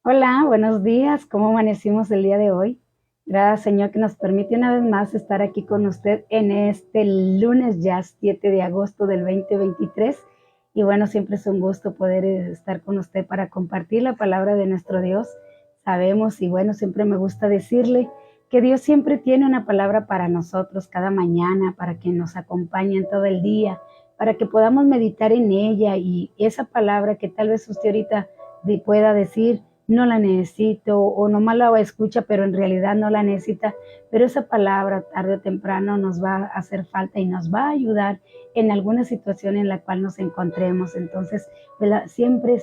Hola, buenos días. ¿Cómo amanecimos el día de hoy? Gracias, Señor, que nos permite una vez más estar aquí con usted en este lunes ya 7 de agosto del 2023. Y bueno, siempre es un gusto poder estar con usted para compartir la palabra de nuestro Dios. Sabemos y bueno, siempre me gusta decirle que Dios siempre tiene una palabra para nosotros cada mañana, para que nos acompañe en todo el día, para que podamos meditar en ella y esa palabra que tal vez usted ahorita pueda decir no la necesito o nomás la escucha, pero en realidad no la necesita, pero esa palabra tarde o temprano nos va a hacer falta y nos va a ayudar en alguna situación en la cual nos encontremos. Entonces, siempre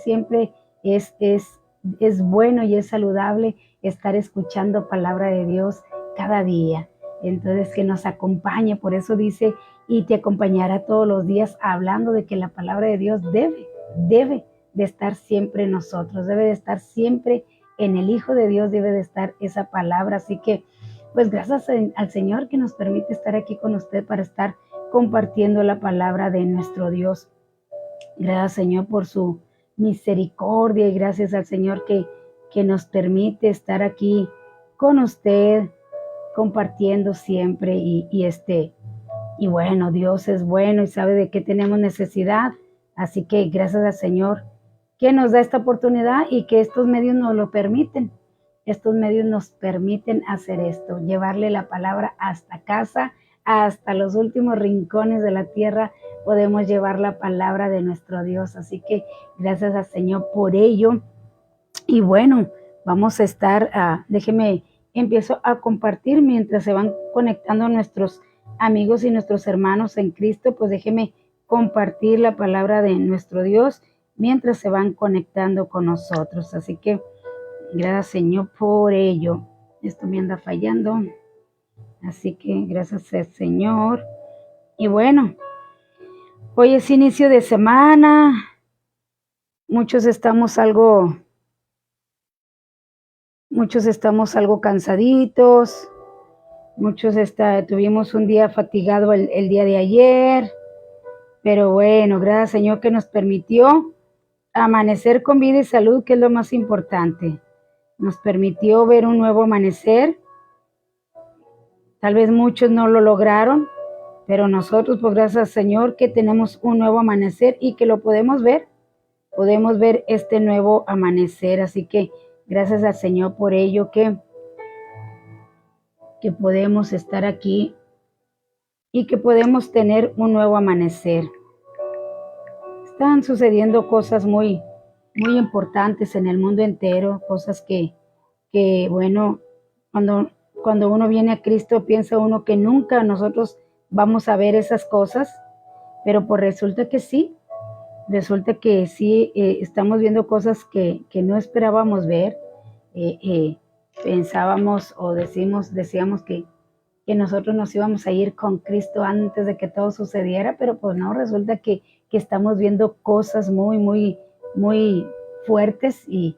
es bueno y es saludable estar escuchando palabra de Dios cada día. Entonces, que nos acompañe, por eso dice, y te acompañará todos los días hablando de que la palabra de Dios debe de estar siempre en nosotros, debe de estar siempre en el Hijo de Dios, debe de estar esa palabra. Así que, pues gracias al Señor que nos permite estar aquí con usted para estar compartiendo la palabra de nuestro Dios. Gracias, Señor, por su misericordia y gracias al Señor que nos permite estar aquí con usted, compartiendo siempre y bueno, Dios es bueno y sabe de qué tenemos necesidad. Así que gracias al Señor que nos da esta oportunidad y que estos medios nos lo permiten. Estos medios nos permiten hacer esto, llevarle la palabra hasta casa, hasta los últimos rincones de la tierra, podemos llevar la palabra de nuestro Dios. Así que gracias al Señor por ello. Y bueno, vamos a estar, déjeme, empiezo a compartir mientras se van conectando nuestros amigos y nuestros hermanos en Cristo, pues déjeme compartir la palabra de nuestro Dios mientras se van conectando con nosotros. Así que gracias, Señor, por ello. Esto me anda fallando. Así que gracias al Señor. Y bueno, hoy es inicio de semana. Muchos estamos algo cansaditos. Tuvimos un día fatigado el día de ayer, pero bueno, gracias Señor que nos permitió amanecer con vida y salud, que es lo más importante. Nos permitió ver un nuevo amanecer. Tal vez muchos no lo lograron, pero nosotros, pues gracias al Señor que tenemos un nuevo amanecer y que lo podemos ver este nuevo amanecer. Así que gracias al Señor por ello que podemos estar aquí y que podemos tener un nuevo amanecer. Están sucediendo cosas muy importantes en el mundo entero, cosas que bueno, cuando, cuando uno viene a Cristo piensa uno que nunca nosotros vamos a ver esas cosas, pero pues resulta que sí, estamos viendo cosas que no esperábamos ver. eh, eh, Pensábamos o decíamos que nosotros nos íbamos a ir con Cristo antes de que todo sucediera, pero pues no, resulta que estamos viendo cosas muy fuertes y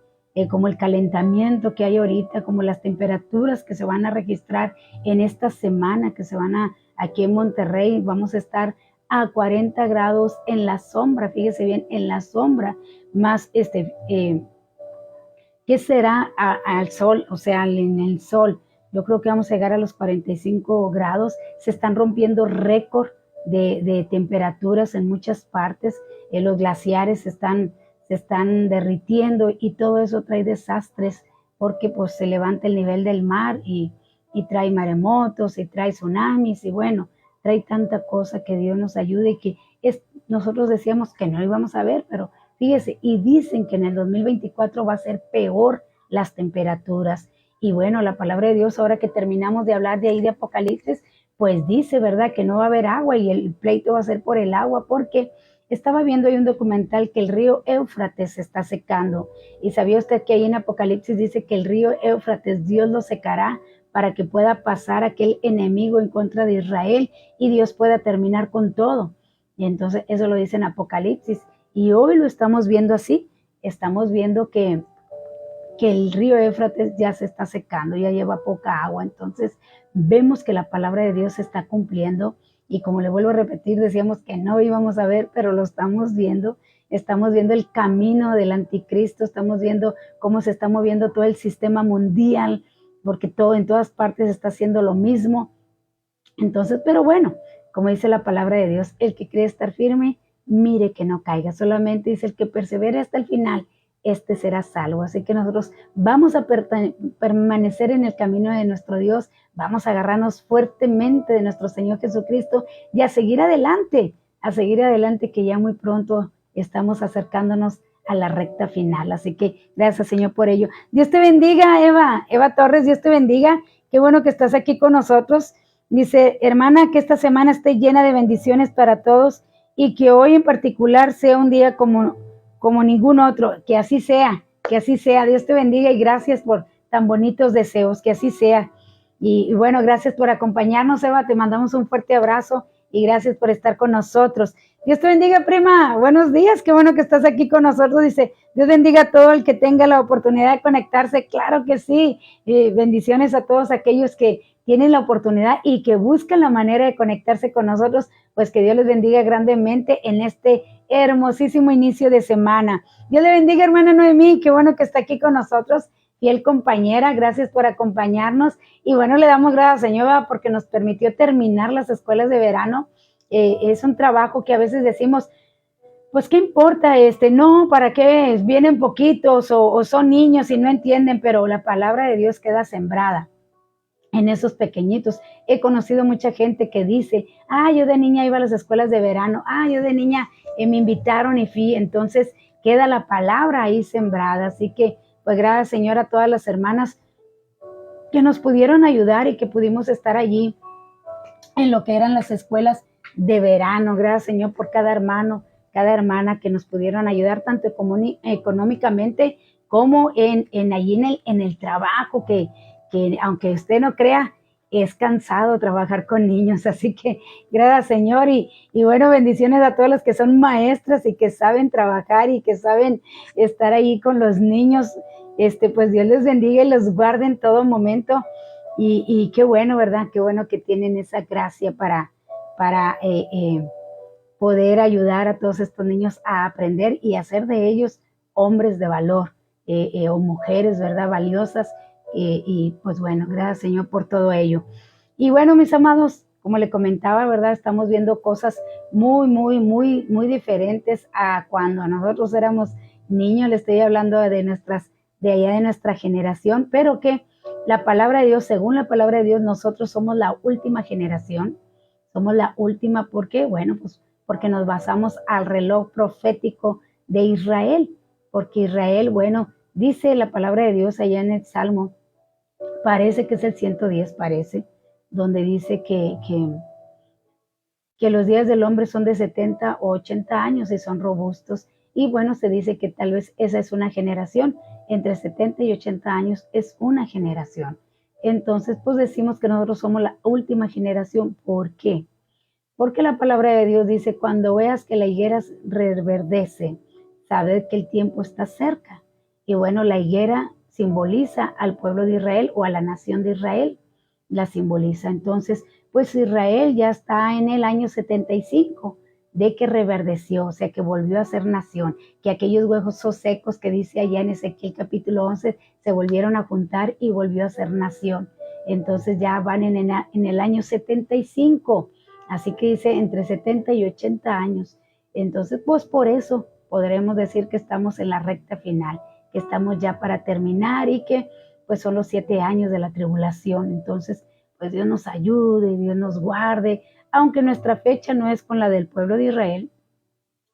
como el calentamiento que hay ahorita, como las temperaturas que se van a registrar en esta semana, que se van aquí en Monterrey, vamos a estar a 40 grados en la sombra, fíjese bien, en la sombra, más ¿qué será al sol? O sea, en el sol. Yo creo que vamos a llegar a los 45 grados. Se están rompiendo récord de temperaturas en muchas partes. Los glaciares se están derritiendo y todo eso trae desastres porque pues se levanta el nivel del mar y trae maremotos y trae tsunamis y bueno, trae tanta cosa. Que Dios nos ayude y nosotros decíamos que no lo íbamos a ver, pero fíjese, y dicen que en el 2024 va a ser peor las temperaturas. Y bueno, la palabra de Dios, ahora que terminamos de hablar de ahí de Apocalipsis, pues dice, ¿verdad?, que no va a haber agua y el pleito va a ser por el agua, porque estaba viendo ahí un documental que el río Éufrates se está secando. Y sabía usted que ahí en Apocalipsis dice que el río Éufrates Dios lo secará para que pueda pasar aquel enemigo en contra de Israel y Dios pueda terminar con todo. Y entonces eso lo dice en Apocalipsis. Y hoy lo estamos viendo así, estamos viendo que el río Éufrates ya se está secando, ya lleva poca agua, entonces vemos que la palabra de Dios se está cumpliendo y como le vuelvo a repetir, decíamos que no íbamos a ver, pero lo estamos viendo, estamos viendo el camino del anticristo, estamos viendo cómo se está moviendo todo el sistema mundial, porque todo en todas partes está haciendo lo mismo. Entonces, pero bueno, como dice la palabra de Dios, el que cree estar firme, mire que no caiga. Solamente dice el que persevere hasta el final, este será salvo. Así que nosotros vamos a permanecer en el camino de nuestro Dios, vamos a agarrarnos fuertemente de nuestro Señor Jesucristo y a seguir adelante, que ya muy pronto estamos acercándonos a la recta final. Así que gracias, Señor, por ello. Dios te bendiga, Eva Torres, Dios te bendiga. Qué bueno que estás aquí con nosotros. Dice, hermana, que esta semana esté llena de bendiciones para todos y que hoy en particular sea un día como ningún otro. Que así sea, que así sea. Dios te bendiga y gracias por tan bonitos deseos, que así sea. Y bueno, gracias por acompañarnos, Eva. Te mandamos un fuerte abrazo y gracias por estar con nosotros. Dios te bendiga, prima. Buenos días, qué bueno que estás aquí con nosotros. Dice, Dios bendiga a todo el que tenga la oportunidad de conectarse. Claro que sí. Bendiciones a todos aquellos que tienen la oportunidad y que buscan la manera de conectarse con nosotros, pues que Dios les bendiga grandemente en este hermosísimo inicio de semana. Dios le bendiga, hermana Noemí, qué bueno que está aquí con nosotros, fiel compañera, gracias por acompañarnos. Y bueno, le damos gracias, Señor, porque nos permitió terminar las escuelas de verano. Es un trabajo que a veces decimos, pues, ¿qué importa No, ¿para qué? Vienen poquitos o son niños y no entienden, pero la palabra de Dios queda sembrada en esos pequeñitos. He conocido mucha gente que dice, yo de niña iba a las escuelas de verano, yo de niña me invitaron y fui. Entonces queda la palabra ahí sembrada. Así que, pues gracias, Señor, a todas las hermanas que nos pudieron ayudar y que pudimos estar allí en lo que eran las escuelas de verano. Gracias, Señor, por cada hermano, cada hermana que nos pudieron ayudar tanto económicamente como allí en el trabajo, que aunque usted no crea, es cansado trabajar con niños. Así que gracias, Señor, y bueno, bendiciones a todas las que son maestras y que saben trabajar y que saben estar ahí con los niños. Pues Dios les bendiga y los guarde en todo momento. Y qué bueno, ¿verdad? Qué bueno que tienen esa gracia para poder ayudar a todos estos niños a aprender y hacer de ellos hombres de valor, o mujeres, ¿verdad? Valiosas. Y pues bueno, gracias, Señor, por todo ello. Y bueno, mis amados, como le comentaba, ¿verdad? Estamos viendo cosas muy, muy, muy, muy diferentes a cuando nosotros éramos niños. Le estoy hablando de allá de nuestra generación, pero que la palabra de Dios, según la palabra de Dios, nosotros somos la última generación. Somos la última, ¿por qué? Bueno, pues porque nos basamos al reloj profético de Israel, porque Israel, bueno, dice la palabra de Dios allá en el Salmo, parece que es el 110, parece, donde dice que los días del hombre son de 70 o 80 años y son robustos. Y bueno, se dice que tal vez esa es una generación, entre 70 y 80 años es una generación. Entonces, pues decimos que nosotros somos la última generación. ¿Por qué? Porque la palabra de Dios dice, cuando veas que la higuera reverdece, sabed que el tiempo está cerca. Y bueno, la higuera simboliza al pueblo de Israel o a la nación de Israel, la simboliza. Entonces, pues Israel ya está en el año 75 de que reverdeció, o sea, que volvió a ser nación, que aquellos huesos secos que dice allá en Ezequiel capítulo 11 se volvieron a juntar y volvió a ser nación. Entonces ya van en el año 75. Así que dice entre 70 y 80 años. Entonces, pues por eso podremos decir que estamos en la recta final, que estamos ya para terminar y que pues son los 7 años de la tribulación. Entonces, pues Dios nos ayude, Dios nos guarde, aunque nuestra fecha no es con la del pueblo de Israel.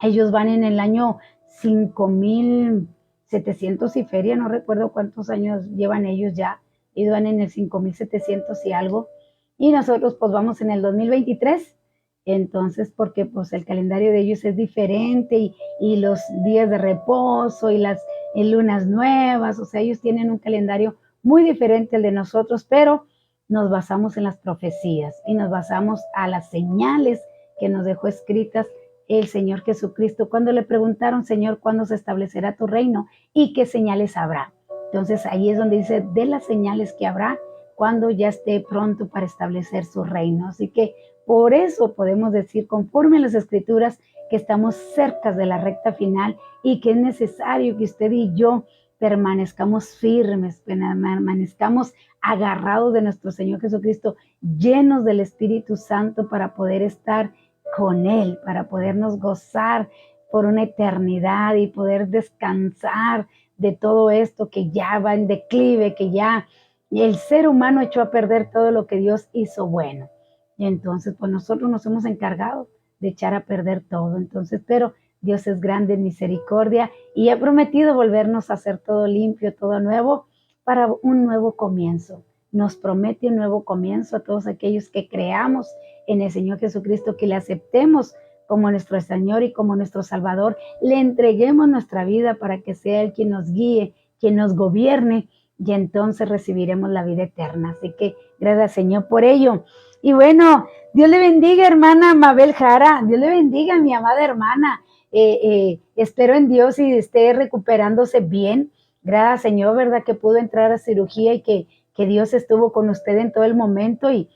Ellos van en el año 5700 y feria, no recuerdo cuántos años llevan ellos ya. Ellos van en el 5700 y algo. Y nosotros pues vamos en el 2023, entonces porque pues el calendario de ellos es diferente y los días de reposo y las lunas nuevas, o sea, ellos tienen un calendario muy diferente al de nosotros, pero nos basamos en las profecías y nos basamos a las señales que nos dejó escritas el Señor Jesucristo cuando le preguntaron, Señor, ¿cuándo se establecerá tu reino y qué señales habrá? Entonces ahí es donde dice, de las señales que habrá cuando ya esté pronto para establecer su reino. Así que por eso podemos decir, conforme a las Escrituras, que estamos cerca de la recta final y que es necesario que usted y yo permanezcamos firmes, permanezcamos agarrados de nuestro Señor Jesucristo, llenos del Espíritu Santo para poder estar con Él, para podernos gozar por una eternidad y poder descansar de todo esto que ya va en declive, que ya el ser humano echó a perder todo lo que Dios hizo bueno. Y entonces, pues nosotros nos hemos encargado de echar a perder todo. Entonces, pero Dios es grande en misericordia y ha prometido volvernos a hacer todo limpio, todo nuevo, para un nuevo comienzo. Nos promete un nuevo comienzo a todos aquellos que creamos en el Señor Jesucristo, que le aceptemos como nuestro Señor y como nuestro Salvador, le entreguemos nuestra vida para que sea Él quien nos guíe, quien nos gobierne, y entonces recibiremos la vida eterna. Así que gracias, Señor, por ello. Y bueno, Dios le bendiga, hermana Mabel Jara, Dios le bendiga, mi amada hermana. Espero en Dios y esté recuperándose bien. Gracias, Señor, ¿verdad? Que pudo entrar a cirugía y que Dios estuvo con usted en todo el momento y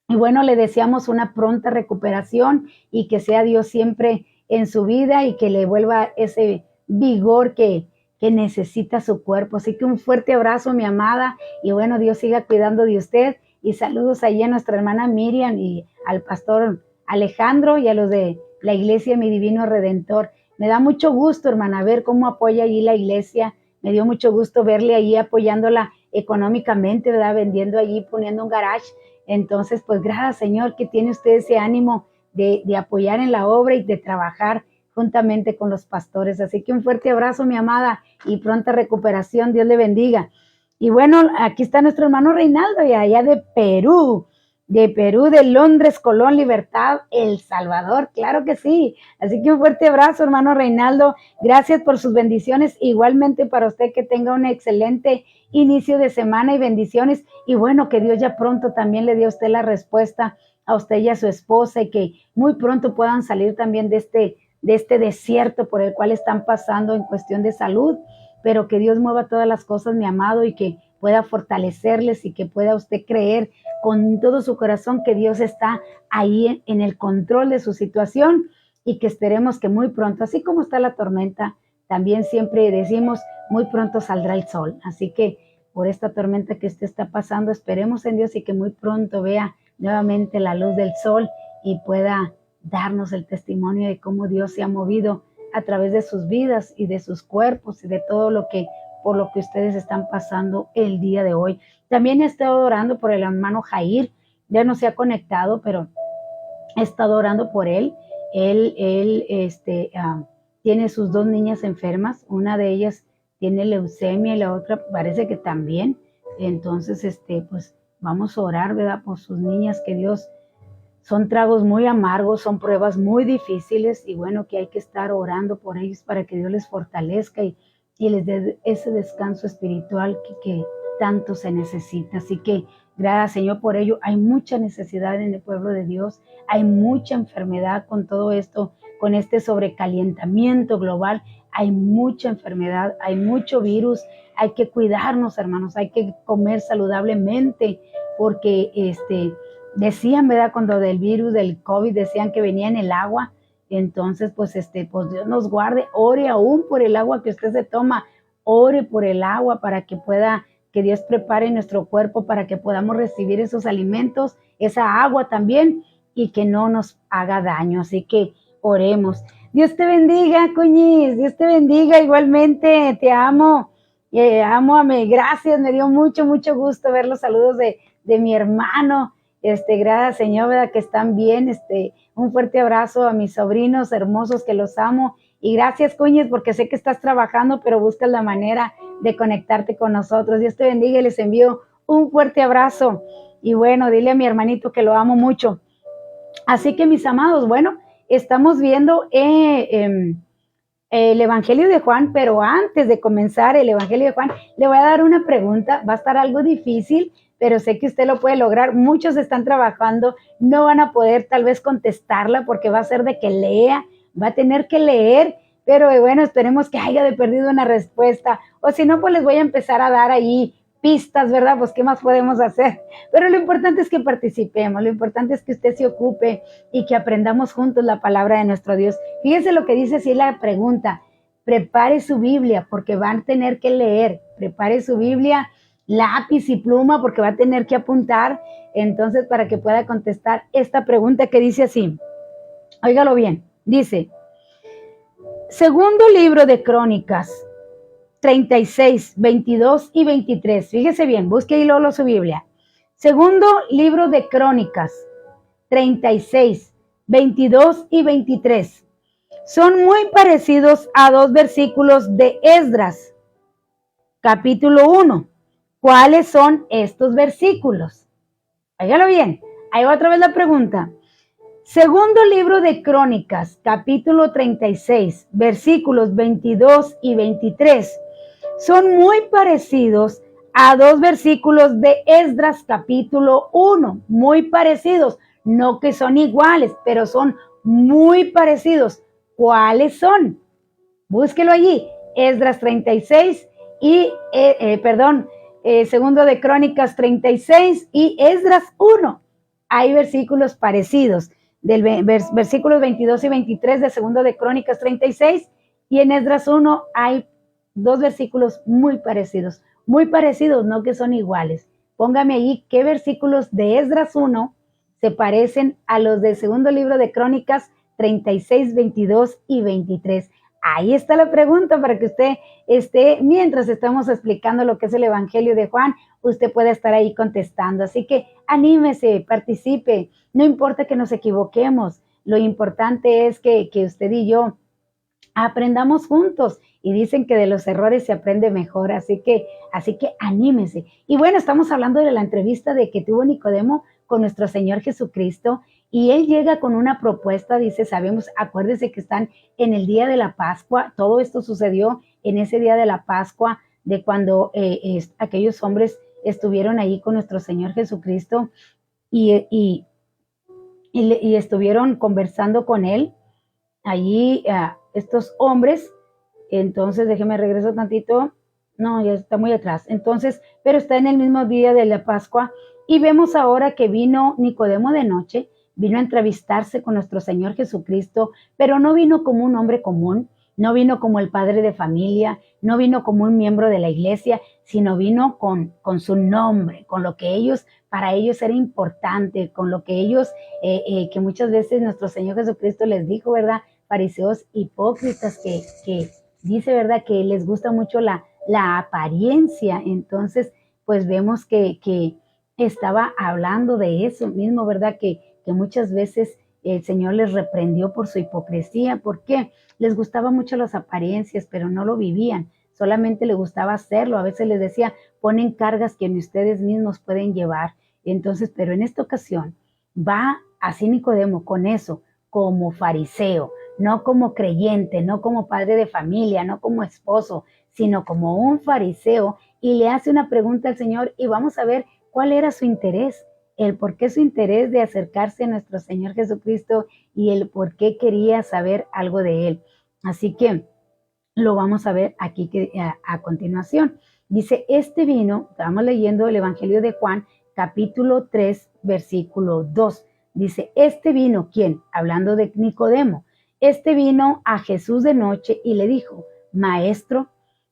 bueno, le deseamos una pronta recuperación y que sea Dios siempre en su vida y que le vuelva ese vigor que necesita su cuerpo. Así que un fuerte abrazo, mi amada, y bueno, Dios siga cuidando de usted. Y saludos ahí a nuestra hermana Miriam y al pastor Alejandro y a los de la iglesia Mi Divino Redentor. Me da mucho gusto, hermana, ver cómo apoya allí la iglesia. Me dio mucho gusto verle ahí apoyándola económicamente, ¿verdad? Vendiendo allí, poniendo un garage. Entonces, pues gracias, Señor, que tiene usted ese ánimo de apoyar en la obra y de trabajar juntamente con los pastores. Así que un fuerte abrazo, mi amada, y pronta recuperación. Dios le bendiga. Y bueno, aquí está nuestro hermano Reinaldo, y allá de Perú, de Londres, Colón, Libertad, El Salvador, claro que sí. Así que un fuerte abrazo, hermano Reinaldo. Gracias por sus bendiciones. Igualmente para usted, que tenga un excelente inicio de semana y bendiciones. Y bueno, que Dios ya pronto también le dé a usted la respuesta a usted y a su esposa, y que muy pronto puedan salir también de este desierto por el cual están pasando en cuestión de salud, pero que Dios mueva todas las cosas, mi amado, y que pueda fortalecerles y que pueda usted creer con todo su corazón que Dios está ahí en el control de su situación, y que esperemos que muy pronto, así como está la tormenta, también siempre decimos, muy pronto saldrá el sol. Así que por esta tormenta que usted está pasando, esperemos en Dios y que muy pronto vea nuevamente la luz del sol y pueda darnos el testimonio de cómo Dios se ha movido a través de sus vidas y de sus cuerpos y de todo lo que por lo que ustedes están pasando el día de hoy. También he estado orando por el hermano Jair, ya no se ha conectado, pero he estado orando por él. Él tiene sus dos niñas enfermas, una de ellas tiene leucemia y la otra parece que también. Entonces, pues vamos a orar, ¿verdad? Por sus niñas, que Dios, son tragos muy amargos, son pruebas muy difíciles, y bueno, que hay que estar orando por ellos para que Dios les fortalezca y les dé ese descanso espiritual que tanto se necesita. Así que gracias, Señor, por ello. Hay mucha necesidad en el pueblo de Dios, hay mucha enfermedad con todo esto, con este sobrecalentamiento global. Hay mucha enfermedad, hay mucho virus. Hay que cuidarnos, hermanos, hay que comer saludablemente, porque decían, ¿verdad? Cuando del virus del COVID decían que venía en el agua. Entonces, pues Dios nos guarde. Ore aún por el agua que usted se toma. Ore por el agua para que Dios prepare nuestro cuerpo para que podamos recibir esos alimentos, esa agua también, y que no nos haga daño. Así que oremos. Dios te bendiga, Cuñiz. Dios te bendiga igualmente. Te amo. Amo. Gracias. Me dio mucho, mucho gusto ver los saludos de mi hermano. Gracias, Señor, ¿verdad? Que están bien. Un fuerte abrazo a mis sobrinos hermosos, que los amo. Y gracias, Cuñiz, porque sé que estás trabajando, pero buscas la manera de conectarte con nosotros. Dios te bendiga y les envío un fuerte abrazo. Y bueno, dile a mi hermanito que lo amo mucho. Así que, mis amados, bueno, estamos viendo el Evangelio de Juan, pero antes de comenzar el Evangelio de Juan, le voy a dar una pregunta. Va a estar algo difícil, pero sé que usted lo puede lograr. Muchos están trabajando, no van a poder tal vez contestarla porque va a ser de que lea, va a tener que leer, pero bueno, esperemos que haya de perdido una respuesta, o si no, pues les voy a empezar a dar ahí pistas, ¿verdad? Pues, ¿qué más podemos hacer? Pero lo importante es que participemos, lo importante es que usted se ocupe y que aprendamos juntos la palabra de nuestro Dios. Fíjense lo que dice así la pregunta. Prepare su Biblia porque van a tener que leer. Prepare su Biblia, lápiz y pluma porque va a tener que apuntar. Entonces, para que pueda contestar esta pregunta que dice así. Óigalo bien. Dice, segundo libro de Crónicas, 36, 22 y 23. Fíjese bien, busque y luego su Biblia. Segundo libro de Crónicas, 36, 22 y 23. Son muy parecidos a dos versículos de Esdras, capítulo 1. ¿Cuáles son estos versículos? Óigalo bien. Ahí va otra vez la pregunta. Segundo libro de Crónicas, capítulo 36, versículos 22 y 23. Son muy parecidos a dos versículos de Esdras capítulo 1, muy parecidos, no que son iguales, pero son muy parecidos. ¿Cuáles son? Búsquelo allí, Esdras 36 y, segundo de Crónicas 36 y Esdras 1. Hay versículos parecidos, versículos 22 y 23 de segundo de Crónicas 36 y en Esdras 1 hay dos versículos muy parecidos, no que son iguales. Póngame ahí qué versículos de Esdras 1 se parecen a los del segundo libro de Crónicas 36, 22 y 23. Ahí está la pregunta para que usted esté, mientras estamos explicando lo que es el Evangelio de Juan, usted puede estar ahí contestando. Así que anímese, participe, no importa que nos equivoquemos, lo importante es que usted y yo aprendamos juntos y dicen que de los errores se aprende mejor, así que anímese. Y bueno, estamos hablando de la entrevista de que tuvo Nicodemo con nuestro Señor Jesucristo y él llega con una propuesta, dice, sabemos, acuérdense que están en el día de la Pascua, todo esto sucedió en ese día de la Pascua, de cuando aquellos hombres estuvieron ahí con nuestro Señor Jesucristo y estuvieron conversando con él, allí estos hombres. Entonces déjeme regreso tantito, no, ya está muy atrás, entonces, pero está en el mismo día de la Pascua y vemos ahora que vino Nicodemo de noche, vino a entrevistarse con nuestro Señor Jesucristo, pero no vino como un hombre común, no vino como el padre de familia, no vino como un miembro de la iglesia, sino vino con su nombre, con lo que ellos, para ellos era importante, con lo que ellos, que muchas veces nuestro Señor Jesucristo les dijo, ¿verdad? Fariseos hipócritas que dice, ¿verdad? Que les gusta mucho la apariencia. Entonces, pues vemos que estaba hablando de eso mismo, ¿verdad? Que muchas veces el Señor les reprendió por su hipocresía. ¿Por qué? Les gustaba mucho las apariencias, pero no lo vivían. Solamente les gustaba hacerlo. A veces les decía, ponen cargas que ni ustedes mismos pueden llevar. Entonces, pero en esta ocasión va así Nicodemo con eso, como fariseo, no como creyente, no como padre de familia, no como esposo, sino como un fariseo, y le hace una pregunta al Señor y vamos a ver cuál era su interés, el por qué su interés de acercarse a nuestro Señor Jesucristo y el por qué quería saber algo de él. Así que lo vamos a ver aquí a continuación. Dice, este vino, estamos leyendo el Evangelio de Juan, capítulo 3, versículo 2. Dice, este vino, ¿quién? Hablando de Nicodemo. Este vino a Jesús de noche y le dijo, Maestro,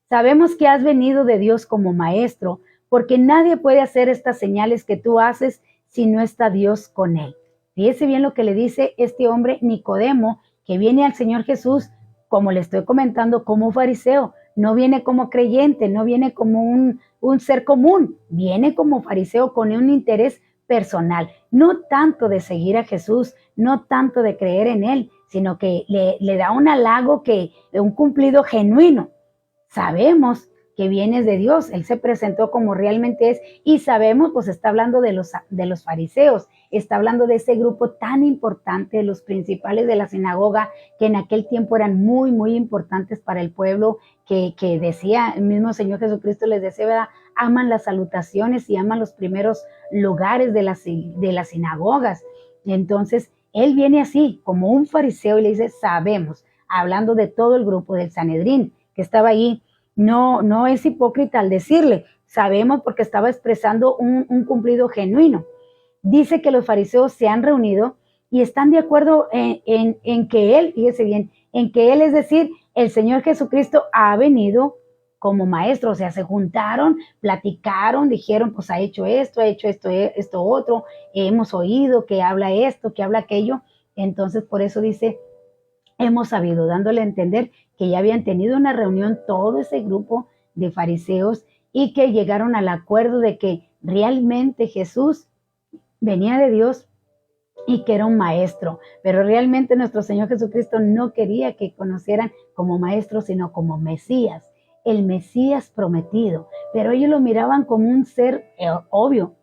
sabemos que has venido de Dios como maestro, porque nadie puede hacer estas señales que tú haces si no está Dios con él. Fíjese bien lo que le dice este hombre Nicodemo, que viene al Señor Jesús, como le estoy comentando, como fariseo. No viene como creyente, no viene como un ser común, viene como fariseo con un interés personal, no tanto de seguir a Jesús, no tanto de creer en él, sino que le da un halago, un cumplido genuino. Sabemos que vienes de Dios, él se presentó como realmente es y sabemos, pues está hablando de los fariseos, está hablando de ese grupo tan importante, los principales de la sinagoga, que en aquel tiempo eran muy, muy importantes para el pueblo, que decía, el mismo Señor Jesucristo les decía, ¿verdad? Aman las salutaciones y aman los primeros lugares de las sinagogas. Entonces, él viene así, como un fariseo y le dice, sabemos, hablando de todo el grupo del Sanedrín que estaba ahí, no es hipócrita al decirle, sabemos porque estaba expresando un cumplido genuino. Dice que los fariseos se han reunido y están de acuerdo en que Él, fíjese bien, en que Él, es decir, el Señor Jesucristo ha venido como maestro. O sea, se juntaron, platicaron, dijeron, pues ha hecho esto, esto otro, hemos oído que habla esto, que habla aquello. Entonces, por eso dice, hemos sabido, dándole a entender que ya habían tenido una reunión todo ese grupo de fariseos y que llegaron al acuerdo de que realmente Jesús venía de Dios y que era un maestro, pero realmente nuestro Señor Jesucristo no quería que conocieran como maestro, sino como Mesías, el Mesías prometido, pero ellos lo miraban como un ser obvio,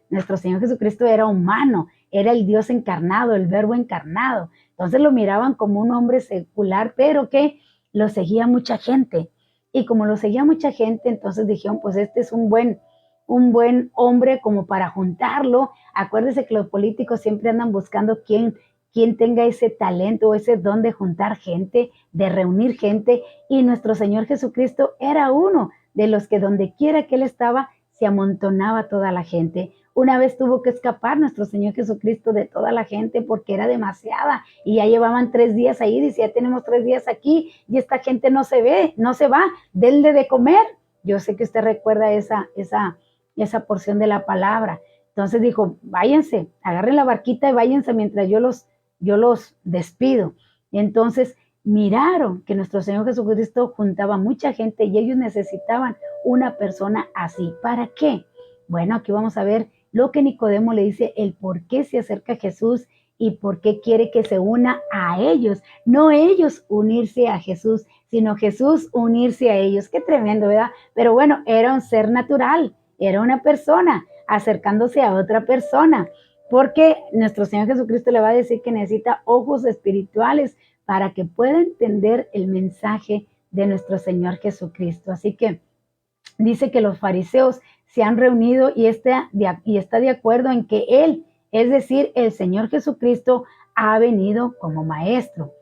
nuestro Señor Jesucristo era humano, era el Dios encarnado, el Verbo encarnado, entonces lo miraban como un hombre secular, pero que lo seguía mucha gente, y como lo seguía mucha gente, entonces dijeron, pues este es un buen hombre como para juntarlo. Acuérdese que los políticos siempre andan buscando quién tenga ese talento o ese don de juntar gente, de reunir gente, y nuestro Señor Jesucristo era uno de los que donde quiera que Él estaba, se amontonaba toda la gente. Una vez tuvo que escapar nuestro Señor Jesucristo de toda la gente porque era demasiada y ya llevaban 3 días ahí, dice, ya tenemos 3 días aquí y esta gente no se ve, no se va, denle de comer. Yo sé que usted recuerda esa porción de la palabra. Entonces dijo, váyanse, agarren la barquita y váyanse mientras yo los despido. Y entonces miraron que nuestro Señor Jesucristo juntaba mucha gente y ellos necesitaban una persona así. ¿Para qué? Bueno, aquí vamos a ver lo que Nicodemo le dice, el por qué se acerca a Jesús y por qué quiere que se una a ellos. No ellos unirse a Jesús, sino Jesús unirse a ellos. Qué tremendo, ¿verdad? Pero bueno, era un ser natural, era una persona acercándose a otra persona, porque nuestro Señor Jesucristo le va a decir que necesita ojos espirituales para que pueda entender el mensaje de nuestro Señor Jesucristo. Así que dice que los fariseos se han reunido y está de acuerdo en que Él, es decir, el Señor Jesucristo, ha venido como maestro.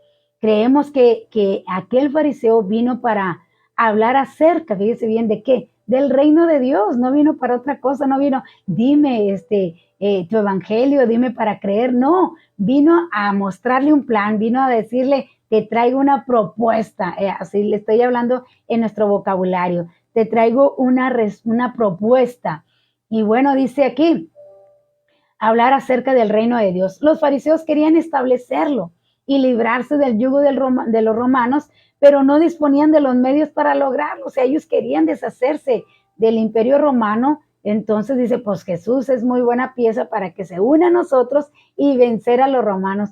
Creemos que aquel fariseo vino para hablar acerca, fíjese bien, ¿de qué? Del reino de Dios, no vino para otra cosa, no vino, dime tu evangelio, dime para creer, no, vino a mostrarle un plan, vino a decirle, te traigo una propuesta, así le estoy hablando en nuestro vocabulario, te traigo una propuesta. Y bueno, dice aquí, hablar acerca del reino de Dios. Los fariseos querían establecerlo y librarse del yugo de los romanos, pero no disponían de los medios para lograrlo. O sea, ellos querían deshacerse del imperio romano. Entonces dice, pues Jesús es muy buena pieza para que se una a nosotros y vencer a los romanos.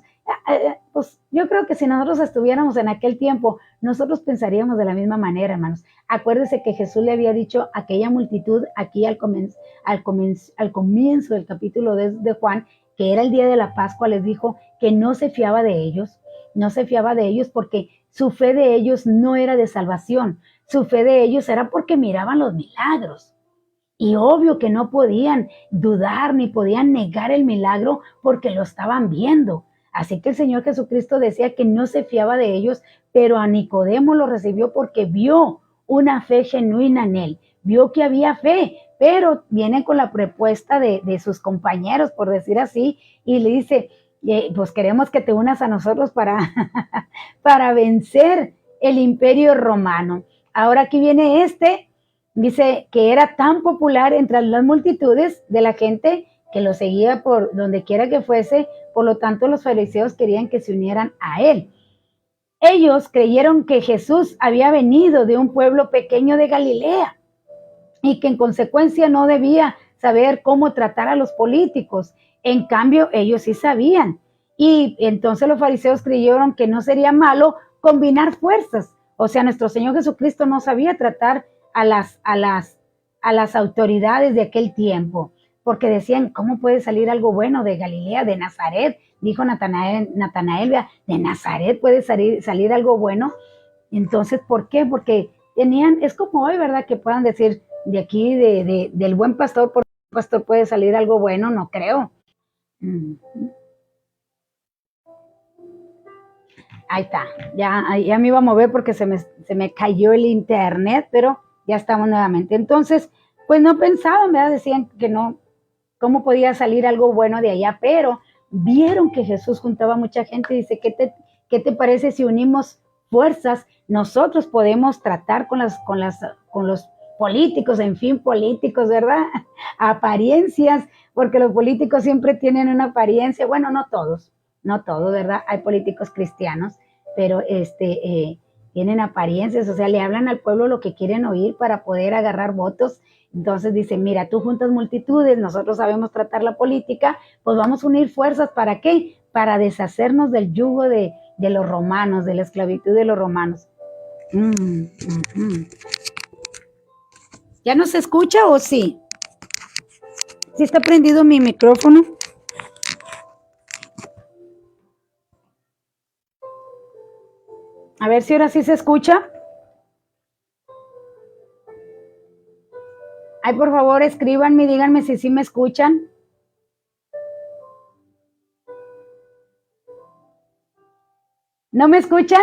Pues yo creo que si nosotros estuviéramos en aquel tiempo, nosotros pensaríamos de la misma manera, hermanos. Acuérdese que Jesús le había dicho a aquella multitud aquí al comienzo del capítulo de Juan, que era el día de la Pascua, les dijo que no se fiaba de ellos, no se fiaba de ellos porque su fe de ellos no era de salvación, su fe de ellos era porque miraban los milagros. Y obvio que no podían dudar ni podían negar el milagro porque lo estaban viendo. Así que el Señor Jesucristo decía que no se fiaba de ellos, pero a Nicodemo lo recibió porque vio una fe genuina en él, vio que había fe, pero viene con la propuesta de sus compañeros, por decir así, y le dice, pues queremos que te unas a nosotros para, para vencer el imperio romano. Ahora aquí viene dice que era tan popular entre las multitudes de la gente que lo seguía por donde quiera que fuese, por lo tanto los fariseos querían que se unieran a él. Ellos creyeron que Jesús había venido de un pueblo pequeño de Galilea y que en consecuencia no debía saber cómo tratar a los políticos. En cambio, ellos sí sabían. Y entonces los fariseos creyeron que no sería malo combinar fuerzas. O sea, nuestro Señor Jesucristo no sabía tratar a las autoridades de aquel tiempo, porque decían, ¿cómo puede salir algo bueno de Galilea, de Nazaret? Dijo Natanael, de Nazaret puede salir algo bueno. Entonces, ¿por qué? Porque es como hoy, ¿verdad? Que puedan decir, de aquí, del buen pastor, por el pastor puede salir algo bueno, no creo. Ahí está, ya me iba a mover porque se me cayó el internet, pero ya estamos nuevamente. Entonces, pues no pensaban, ¿verdad? Decían que no, cómo podía salir algo bueno de allá, pero vieron que Jesús juntaba a mucha gente y dice, qué te parece si unimos fuerzas? Nosotros podemos tratar con los políticos, en fin, políticos, ¿verdad? Apariencias, porque los políticos siempre tienen una apariencia, bueno, no todos, no todos, ¿verdad? Hay políticos cristianos, pero tienen apariencias, o sea, le hablan al pueblo lo que quieren oír para poder agarrar votos. Entonces dice, mira, tú juntas multitudes, nosotros sabemos tratar la política, pues vamos a unir fuerzas, ¿para qué? Para deshacernos del yugo de los romanos, de la esclavitud de los romanos. ¿Ya no se escucha o sí? ¿Sí está prendido mi micrófono? A ver si ahora sí se escucha. Ay, por favor, escríbanme y díganme si sí me escuchan. ¿No me escuchan?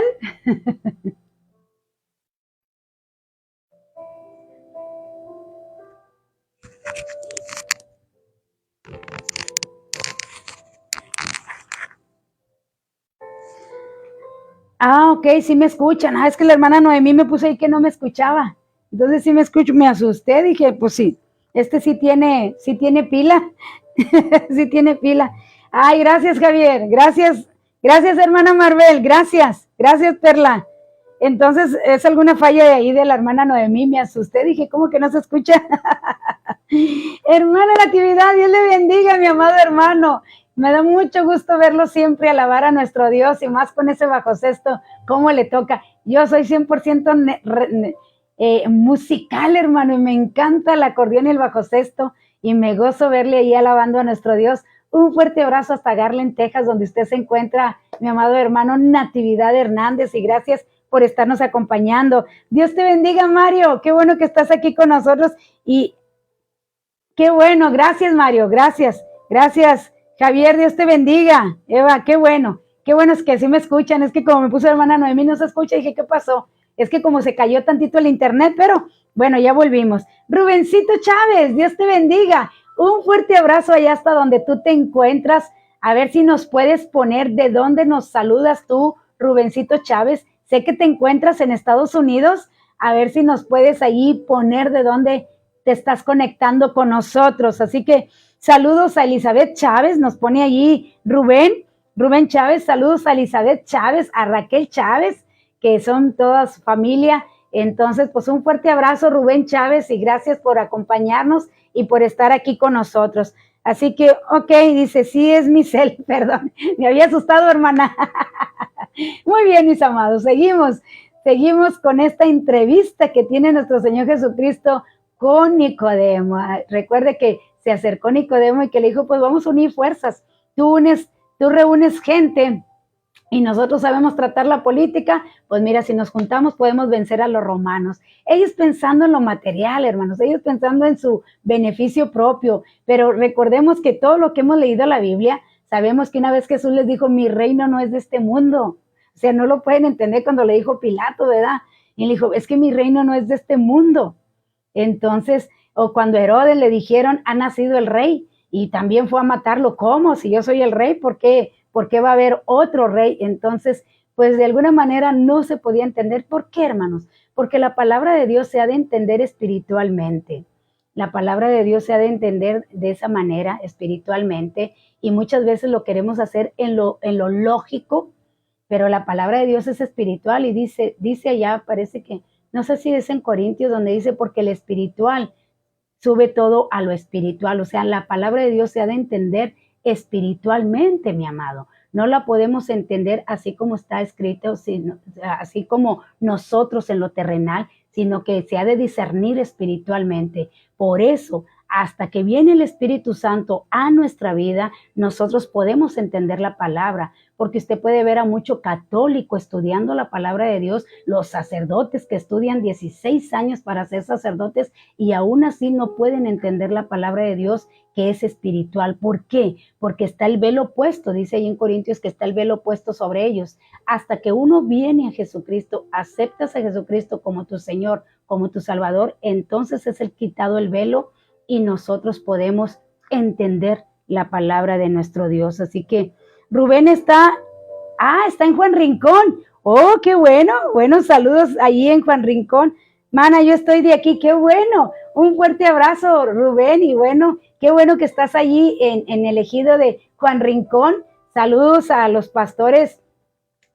Ah, ok, sí me escuchan. Ah, es que la hermana Noemí me puso ahí que no me escuchaba. Entonces sí me escucho, me asusté, dije, pues sí, este sí tiene pila, sí tiene pila. Ay, gracias Javier, gracias hermana Marvel, gracias Perla. Entonces es alguna falla de ahí de la hermana Noemí, me asusté, dije, ¿cómo que no se escucha? Hermana Natividad, Dios le bendiga, mi amado hermano. Me da mucho gusto verlo siempre alabar a nuestro Dios y más con ese bajo sexto, cómo le toca. Yo soy 100% musical, hermano, y me encanta el acordeón y el bajo sexto y me gozo verle ahí alabando a nuestro Dios. Un fuerte abrazo hasta Garland, Texas, donde usted se encuentra, mi amado hermano Natividad Hernández, y gracias por estarnos acompañando. Dios te bendiga, Mario. Qué bueno que estás aquí con nosotros y qué bueno, gracias Mario, gracias Javier, Dios te bendiga. Eva, qué bueno es que sí me escuchan, es que como me puso hermana Noemí no se escucha, dije, ¿qué pasó? Es que como se cayó tantito el internet, pero bueno, ya volvimos. Rubencito Chávez, Dios te bendiga. Un fuerte abrazo allá hasta donde tú te encuentras. A ver si nos puedes poner de dónde nos saludas tú, Rubencito Chávez. Sé que te encuentras en Estados Unidos. A ver si nos puedes ahí poner de dónde te estás conectando con nosotros. Así que saludos a Elizabeth Chávez, nos pone allí Rubén Chávez, saludos a Elizabeth Chávez, a Raquel Chávez, que son todas familia. Entonces, pues un fuerte abrazo, Rubén Chávez, y gracias por acompañarnos y por estar aquí con nosotros. Así que, ok, dice, sí es mi cel, perdón, me había asustado, hermana. Muy bien, mis amados, seguimos con esta entrevista que tiene nuestro Señor Jesucristo con Nicodemo. Recuerde que se acercó Nicodemo y que le dijo, pues vamos a unir fuerzas. Tú reúnes gente y nosotros sabemos tratar la política, pues mira, si nos juntamos podemos vencer a los romanos. Ellos pensando en lo material, hermanos, ellos pensando en su beneficio propio, pero recordemos que todo lo que hemos leído en la Biblia, sabemos que una vez Jesús les dijo, mi reino no es de este mundo. O sea, no lo pueden entender cuando le dijo Pilato, ¿verdad? Y le dijo, es que mi reino no es de este mundo. Entonces, o cuando Herodes le dijeron, ha nacido el rey, y también fue a matarlo, ¿cómo? Si yo soy el rey, ¿por qué va a haber otro rey? Entonces, pues de alguna manera no se podía entender. ¿Por qué, hermanos? Porque la palabra de Dios se ha de entender espiritualmente. La palabra de Dios se ha de entender de esa manera, espiritualmente, y muchas veces lo queremos hacer en lo lógico, pero la palabra de Dios es espiritual y dice allá, parece que, no sé si es en Corintios donde dice, porque el espiritual sube todo a lo espiritual, o sea, la palabra de Dios se ha de entender espiritualmente, mi amado. No la podemos entender así como está escrito, sino, así como nosotros en lo terrenal, sino que se ha de discernir espiritualmente. Por eso hasta que viene el Espíritu Santo a nuestra vida, nosotros podemos entender la palabra, porque usted puede ver a mucho católico estudiando la palabra de Dios, los sacerdotes que estudian 16 años para ser sacerdotes y aún así no pueden entender la palabra de Dios, que es espiritual. ¿Por qué? Porque está el velo puesto, dice ahí en Corintios que está el velo puesto sobre ellos. Hasta que uno viene a Jesucristo, aceptas a Jesucristo como tu Señor, como tu Salvador, entonces es el quitado el velo y nosotros podemos entender la palabra de nuestro Dios. Así que Rubén está en Juan Rincón. Oh, qué bueno. Buenos saludos allí en Juan Rincón. Mana, yo estoy de aquí, qué bueno. Un fuerte abrazo, Rubén, y bueno, qué bueno que estás allí en el ejido de Juan Rincón. Saludos a los pastores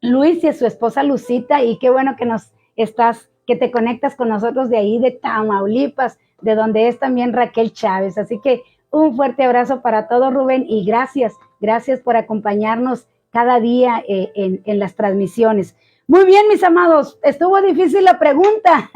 Luis y a su esposa Lucita, y qué bueno que te conectas con nosotros de ahí, de Tamaulipas, de donde es también Raquel Chávez. Así que un fuerte abrazo para todos, Rubén, y gracias por acompañarnos cada día en las transmisiones. Muy bien, mis amados, estuvo difícil la pregunta.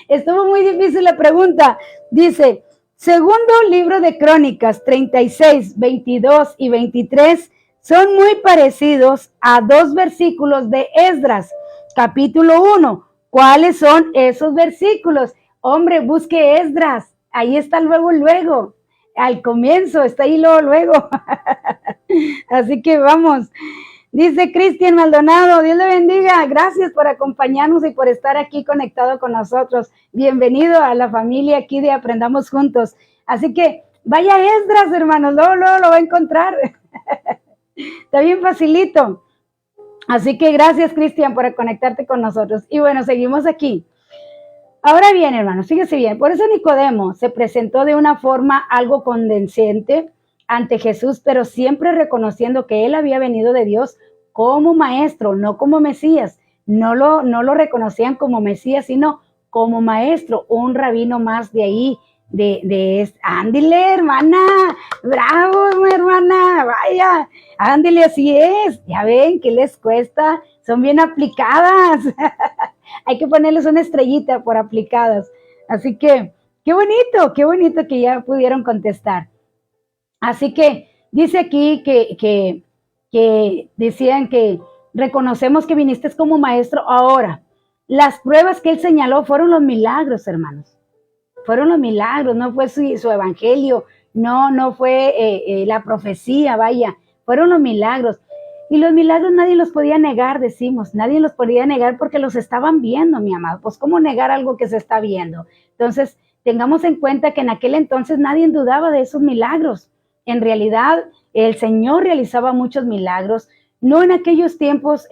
Estuvo muy difícil la pregunta. Dice, segundo libro de Crónicas 36, 22 y 23 son muy parecidos a dos versículos de Esdras, capítulo 1. ¿Cuáles son esos versículos? Hombre, busque Esdras. Ahí está luego. Al comienzo, está ahí luego. Así que vamos. Dice Cristian Maldonado, Dios le bendiga, gracias por acompañarnos y por estar aquí conectado con nosotros. Bienvenido a la familia aquí de Aprendamos Juntos. Así que vaya a Esdras, hermanos, luego lo va a encontrar. Está bien facilito. Así que gracias, Cristian, por conectarte con nosotros. Y bueno, seguimos aquí. Ahora bien, hermanos, fíjese bien, por eso Nicodemo se presentó de una forma algo condescendiente ante Jesús, pero siempre reconociendo que él había venido de Dios como maestro, no como Mesías. No lo reconocían como Mesías, sino como maestro, un rabino más de ahí, ándile, hermana, bravo, hermana, vaya, ándile, así es, ya ven, ¿qué les cuesta? Son bien aplicadas. Hay que ponerles una estrellita por aplicadas. Así que, qué bonito que ya pudieron contestar. Así que dice aquí que decían que reconocemos que viniste como maestro. Ahora, las pruebas que él señaló fueron los milagros, hermanos. Fueron los milagros, no fue su evangelio, no fue la profecía, vaya, fueron los milagros. Y los milagros nadie los podía negar, decimos, nadie los podía negar porque los estaban viendo, mi amado. Pues, ¿cómo negar algo que se está viendo? Entonces, tengamos en cuenta que en aquel entonces nadie dudaba de esos milagros. En realidad, el Señor realizaba muchos milagros. No en aquellos tiempos,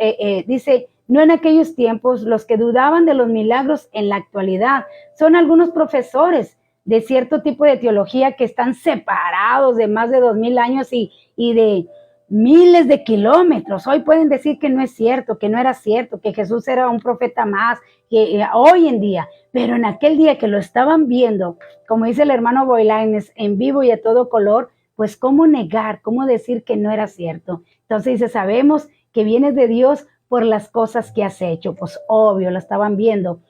no en aquellos tiempos los que dudaban de los milagros en la actualidad. Son algunos profesores de cierto tipo de teología que están separados de más de 2000 años y de miles de kilómetros. Hoy pueden decir que no es cierto, que no era cierto, que Jesús era un profeta más, que hoy en día, pero en aquel día que lo estaban viendo, como dice el hermano Boilaines, en vivo y a todo color, pues cómo negar, cómo decir que no era cierto. Entonces dice, sabemos que vienes de Dios por las cosas que has hecho. Pues obvio, lo estaban viendo.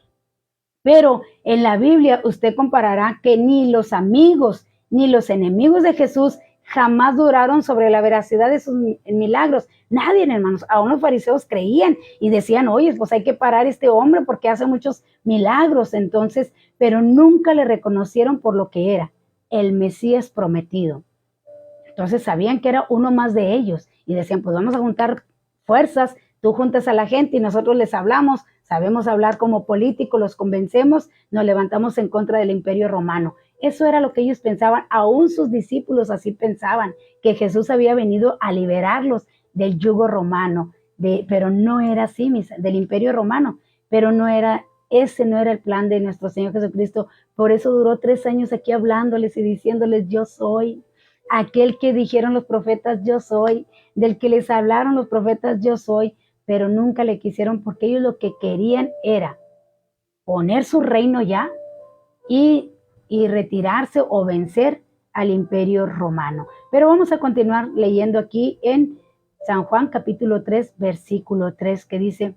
Pero en la Biblia usted comparará que ni los amigos ni los enemigos de Jesús jamás duraron sobre la veracidad de sus milagros. Nadie, hermanos. Aún los fariseos creían y decían, oye, pues hay que parar a este hombre porque hace muchos milagros. Entonces, pero nunca le reconocieron por lo que era, el Mesías prometido. Entonces sabían que era uno más de ellos y decían, pues vamos a juntar fuerzas, tú juntas a la gente y nosotros les hablamos, sabemos hablar como políticos, los convencemos, nos levantamos en contra del Imperio Romano. Eso era lo que ellos pensaban, aún sus discípulos así pensaban, que Jesús había venido a liberarlos del yugo romano, pero no era así, del Imperio Romano, pero ese no era el plan de nuestro Señor Jesucristo. Por eso duró 3 años aquí hablándoles y diciéndoles, yo soy aquel que dijeron los profetas, yo soy, del que les hablaron los profetas, yo soy, pero nunca le quisieron porque ellos lo que querían era poner su reino ya y retirarse o vencer al Imperio Romano. Pero vamos a continuar leyendo aquí en San Juan capítulo 3, versículo 3, que dice,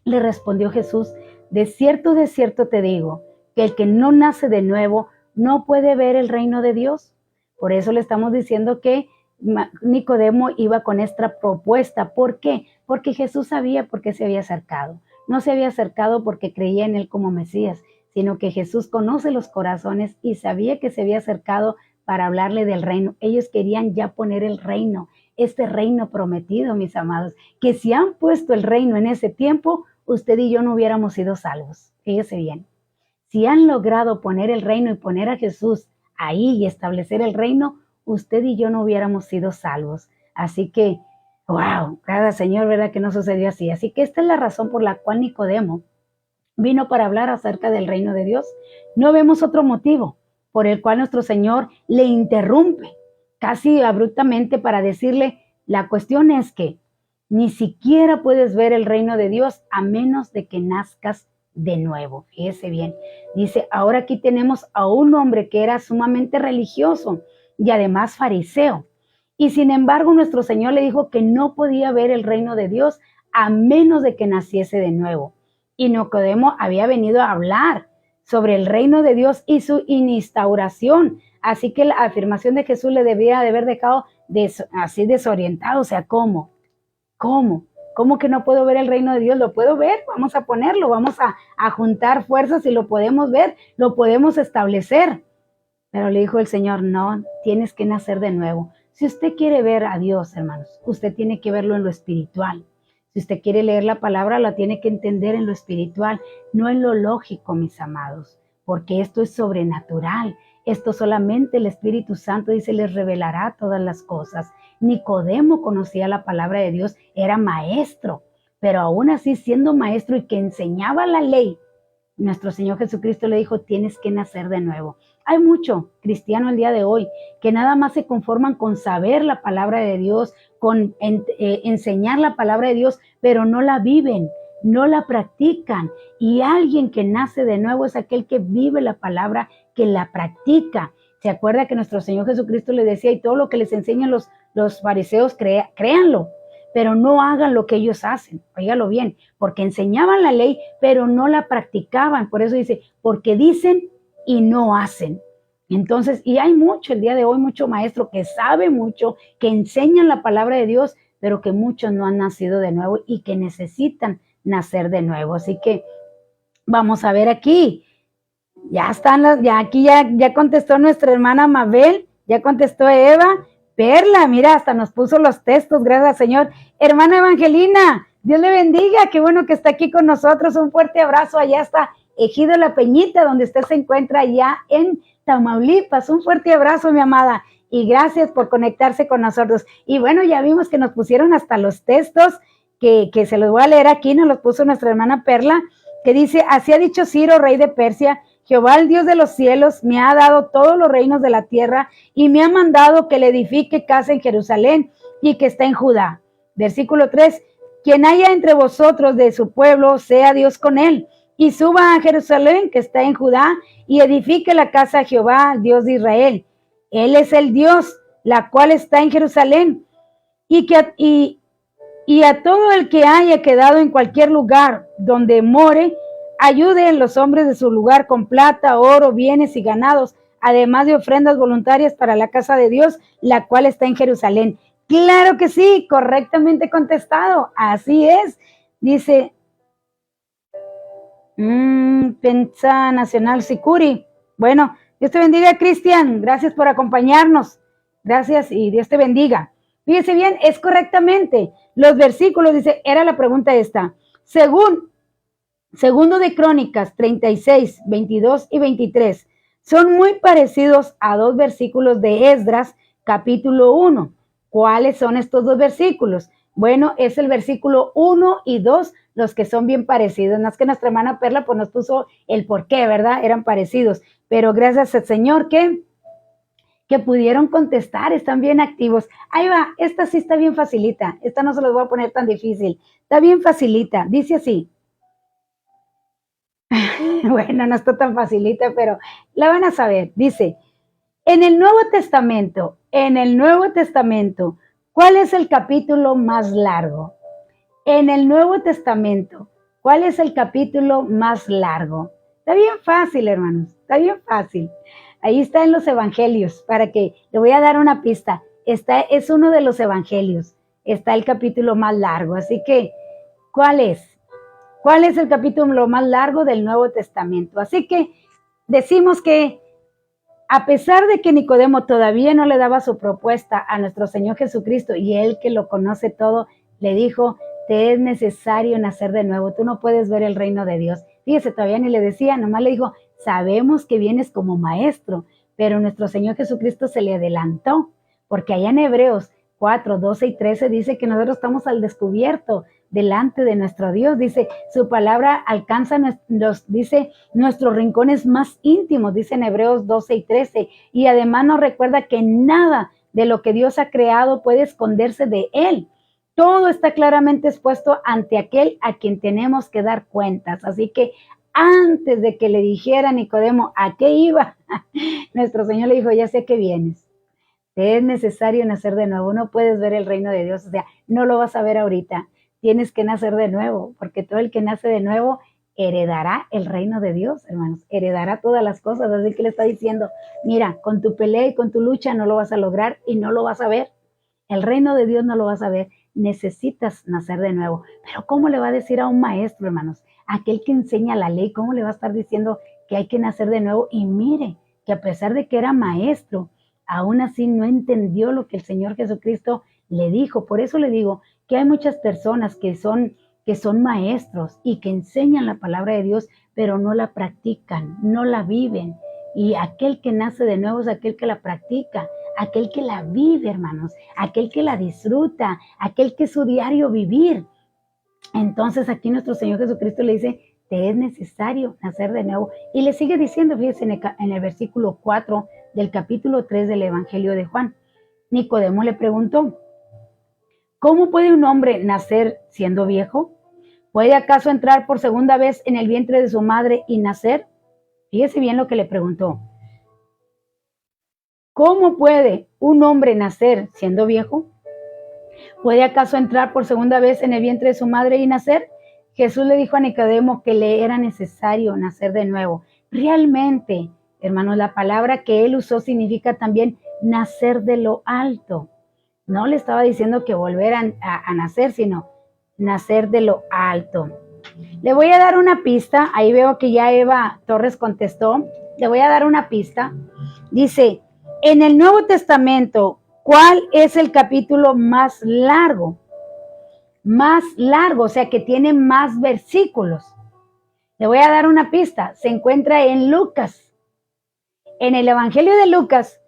le respondió Jesús, de cierto te digo, que el que no nace de nuevo no puede ver el reino de Dios. Por eso le estamos diciendo que Nicodemo iba con esta propuesta. ¿Por qué? Porque Jesús sabía por qué se había acercado. No se había acercado porque creía en él como Mesías, sino que Jesús conoce los corazones y sabía que se había acercado para hablarle del reino. Ellos querían ya poner el reino, este reino prometido, mis amados, que si han puesto el reino en ese tiempo, usted y yo no hubiéramos sido salvos. Fíjese bien. Si han logrado poner el reino y poner a Jesús ahí y establecer el reino, usted y yo no hubiéramos sido salvos. Así que, wow, gracias Señor, ¿verdad que no sucedió así? Así que esta es la razón por la cual Nicodemo vino para hablar acerca del reino de Dios. No vemos otro motivo por el cual nuestro Señor le interrumpe casi abruptamente para decirle, la cuestión es que ni siquiera puedes ver el reino de Dios a menos de que nazcas de nuevo. Fíjese bien, dice, ahora aquí tenemos a un hombre que era sumamente religioso y además fariseo. Y sin embargo, nuestro Señor le dijo que no podía ver el reino de Dios a menos de que naciese de nuevo. Y Nicodemo había venido a hablar sobre el reino de Dios y su instauración. Así que la afirmación de Jesús le debía de haber dejado así desorientado. O sea, ¿cómo? ¿Cómo que no puedo ver el reino de Dios? Lo puedo ver, vamos a ponerlo, vamos a juntar fuerzas y lo podemos ver, lo podemos establecer. Pero le dijo el Señor, no, tienes que nacer de nuevo. Si usted quiere ver a Dios, hermanos, usted tiene que verlo en lo espiritual. Si usted quiere leer la palabra, la tiene que entender en lo espiritual, no en lo lógico, mis amados, porque esto es sobrenatural. Esto solamente el Espíritu Santo dice, les revelará todas las cosas. Nicodemo conocía la palabra de Dios, era maestro, pero aún así siendo maestro y que enseñaba la ley, nuestro Señor Jesucristo le dijo, tienes que nacer de nuevo. Hay mucho cristiano el día de hoy que nada más se conforman con saber la palabra de Dios, con enseñar la palabra de Dios, pero no la viven, no la practican. Y alguien que nace de nuevo es aquel que vive la palabra, que la practica. ¿Se acuerda que nuestro Señor Jesucristo le decía, y todo lo que les enseñan los fariseos, créanlo, pero no hagan lo que ellos hacen? Óigalo bien, porque enseñaban la ley, pero no la practicaban. Por eso dice, porque dicen y no hacen. Entonces, y hay mucho el día de hoy, mucho maestro que sabe mucho, que enseñan la palabra de Dios, pero que muchos no han nacido de nuevo y que necesitan nacer de nuevo. Así que vamos a ver aquí. Ya están ya contestó nuestra hermana Mabel, ya contestó Eva. Perla, mira, hasta nos puso los textos, gracias Señor. Hermana Evangelina, Dios le bendiga, qué bueno que está aquí con nosotros. Un fuerte abrazo, allá está Ejido La Peñita, donde usted se encuentra allá en Tamaulipas. Un fuerte abrazo, mi amada, y gracias por conectarse con nosotros. Y bueno, ya vimos que nos pusieron hasta los textos, que se los voy a leer aquí, nos los puso nuestra hermana Perla, que dice, así ha dicho Ciro, rey de Persia, Jehová, el Dios de los cielos, me ha dado todos los reinos de la tierra y me ha mandado que le edifique casa en Jerusalén y que está en Judá. Versículo 3, quien haya entre vosotros de su pueblo, sea Dios con él, y suba a Jerusalén, que está en Judá, y edifique la casa a Jehová, Dios de Israel. Él es el Dios, la cual está en Jerusalén, y a todo el que haya quedado en cualquier lugar donde more, ayude en los hombres de su lugar con plata, oro, bienes y ganados, además de ofrendas voluntarias para la casa de Dios, la cual está en Jerusalén. Claro que sí, correctamente contestado, así es. Dice, Pensa Nacional Sicuri. Bueno, Dios te bendiga, Cristian, gracias por acompañarnos, gracias y Dios te bendiga. Fíjese bien, es correctamente. Los versículos, dice, era la pregunta esta. Segundo de Crónicas 36, 22 y 23 son muy parecidos a dos versículos de Esdras, capítulo 1. ¿Cuáles son estos dos versículos? Bueno, es el versículo 1 y 2 los que son bien parecidos. No es que nuestra hermana Perla pues nos puso el por qué, ¿verdad? Eran parecidos. Pero gracias al Señor que pudieron contestar, están bien activos. Ahí va, esta sí está bien facilita. Esta no se los voy a poner tan difícil. Está bien facilita. Dice así. Bueno, no está tan facilita, pero la van a saber. Dice, en el Nuevo Testamento, ¿cuál es el capítulo más largo? En el Nuevo Testamento, ¿cuál es el capítulo más largo? Está bien fácil, hermanos, está bien fácil. Ahí está en los evangelios, para que le voy a dar una pista. Es uno de los evangelios. Está el capítulo más largo. Así que, ¿cuál es? ¿Cuál es el capítulo más largo del Nuevo Testamento? Así que decimos que a pesar de que Nicodemo todavía no le daba su propuesta a nuestro Señor Jesucristo y él que lo conoce todo, le dijo, te es necesario nacer de nuevo, tú no puedes ver el reino de Dios. Fíjese, todavía ni le decía, nomás le dijo, sabemos que vienes como maestro, pero nuestro Señor Jesucristo se le adelantó, porque allá en Hebreos 4, 12 y 13 dice que nosotros estamos al descubierto delante de nuestro Dios. Dice, su palabra alcanza dice, nuestros rincones más íntimos, dice en Hebreos 12 y 13. Y además nos recuerda que nada de lo que Dios ha creado puede esconderse de Él. Todo está claramente expuesto ante aquel a quien tenemos que dar cuentas. Así que antes de que le dijera a Nicodemo a qué iba, nuestro Señor le dijo, ya sé que vienes. Te es necesario nacer de nuevo. No puedes ver el reino de Dios. O sea, no lo vas a ver ahorita. Tienes que nacer de nuevo, porque todo el que nace de nuevo heredará el reino de Dios, hermanos. Heredará todas las cosas. Así que le está diciendo, mira, con tu pelea y con tu lucha no lo vas a lograr y no lo vas a ver. El reino de Dios no lo vas a ver. Necesitas nacer de nuevo. Pero ¿cómo le va a decir a un maestro, hermanos? Aquel que enseña la ley, ¿cómo le va a estar diciendo que hay que nacer de nuevo? Y mire, que a pesar de que era maestro, aún así no entendió lo que el Señor Jesucristo le dijo. Por eso le digo que hay muchas personas que son maestros y que enseñan la palabra de Dios, pero no la practican, no la viven. Y aquel que nace de nuevo es aquel que la practica, aquel que la vive, hermanos, aquel que la disfruta, aquel que es su diario vivir. Entonces aquí nuestro Señor Jesucristo le dice, te es necesario nacer de nuevo. Y le sigue diciendo, fíjense en el versículo 4 del capítulo 3 del Evangelio de Juan. Nicodemo le preguntó, ¿cómo puede un hombre nacer siendo viejo? ¿Puede acaso entrar por segunda vez en el vientre de su madre y nacer? Fíjese bien lo que le preguntó. ¿Cómo puede un hombre nacer siendo viejo? ¿Puede acaso entrar por segunda vez en el vientre de su madre y nacer? Jesús le dijo a Nicodemo que le era necesario nacer de nuevo. Realmente, hermanos, la palabra que él usó significa también nacer de lo alto. No le estaba diciendo que volver a nacer, sino nacer de lo alto. Le voy a dar una pista. Ahí veo que ya Eva Torres contestó. Le voy a dar una pista. Dice, en el Nuevo Testamento, ¿cuál es el capítulo más largo? Más largo, o sea que tiene más versículos. Le voy a dar una pista. Se encuentra en Lucas. En el Evangelio de Lucas,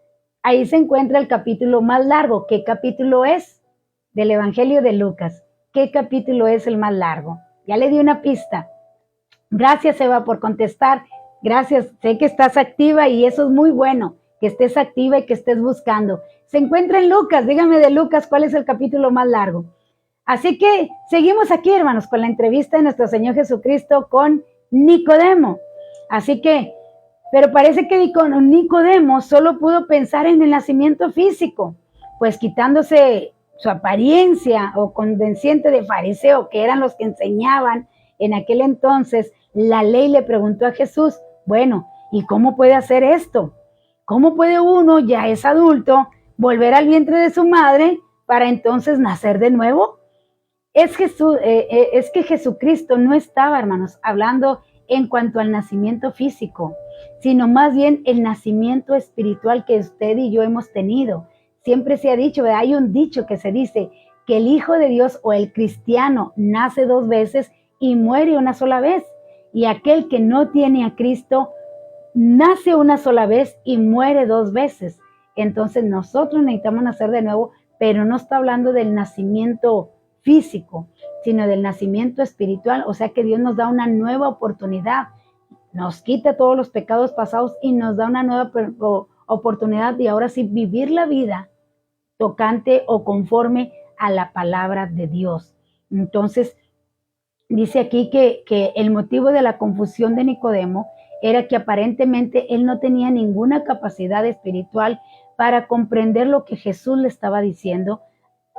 ahí se encuentra el capítulo más largo. ¿Qué capítulo es? Del Evangelio de Lucas. ¿Qué capítulo es el más largo? Ya le di una pista. Gracias, Eva, por contestar. Gracias. Sé que estás activa y eso es muy bueno, que estés activa y que estés buscando. Se encuentra en Lucas. Dígame de Lucas, ¿cuál es el capítulo más largo? Así que seguimos aquí, hermanos, con la entrevista de nuestro Señor Jesucristo con Nicodemo. Así que, pero parece que Nicodemo solo pudo pensar en el nacimiento físico, pues quitándose su apariencia o convenciente de fariseo, que eran los que enseñaban en aquel entonces, la ley le preguntó a Jesús, bueno, ¿y cómo puede hacer esto? ¿Cómo puede uno, ya es adulto, volver al vientre de su madre para entonces nacer de nuevo? Es que Jesucristo no estaba, hermanos, hablando en cuanto al nacimiento físico, sino más bien el nacimiento espiritual que usted y yo hemos tenido. Siempre se ha dicho, hay un dicho que se dice que el Hijo de Dios o el cristiano nace 2 veces y muere una sola vez. Y aquel que no tiene a Cristo nace una sola vez y muere 2 veces. Entonces nosotros necesitamos nacer de nuevo, pero no está hablando del nacimiento físico, sino del nacimiento espiritual. O sea que Dios nos da una nueva oportunidad, nos quita todos los pecados pasados y nos da una nueva oportunidad de ahora sí vivir la vida tocante o conforme a la palabra de Dios. Entonces, dice aquí que el motivo de la confusión de Nicodemo era que aparentemente él no tenía ninguna capacidad espiritual para comprender lo que Jesús le estaba diciendo.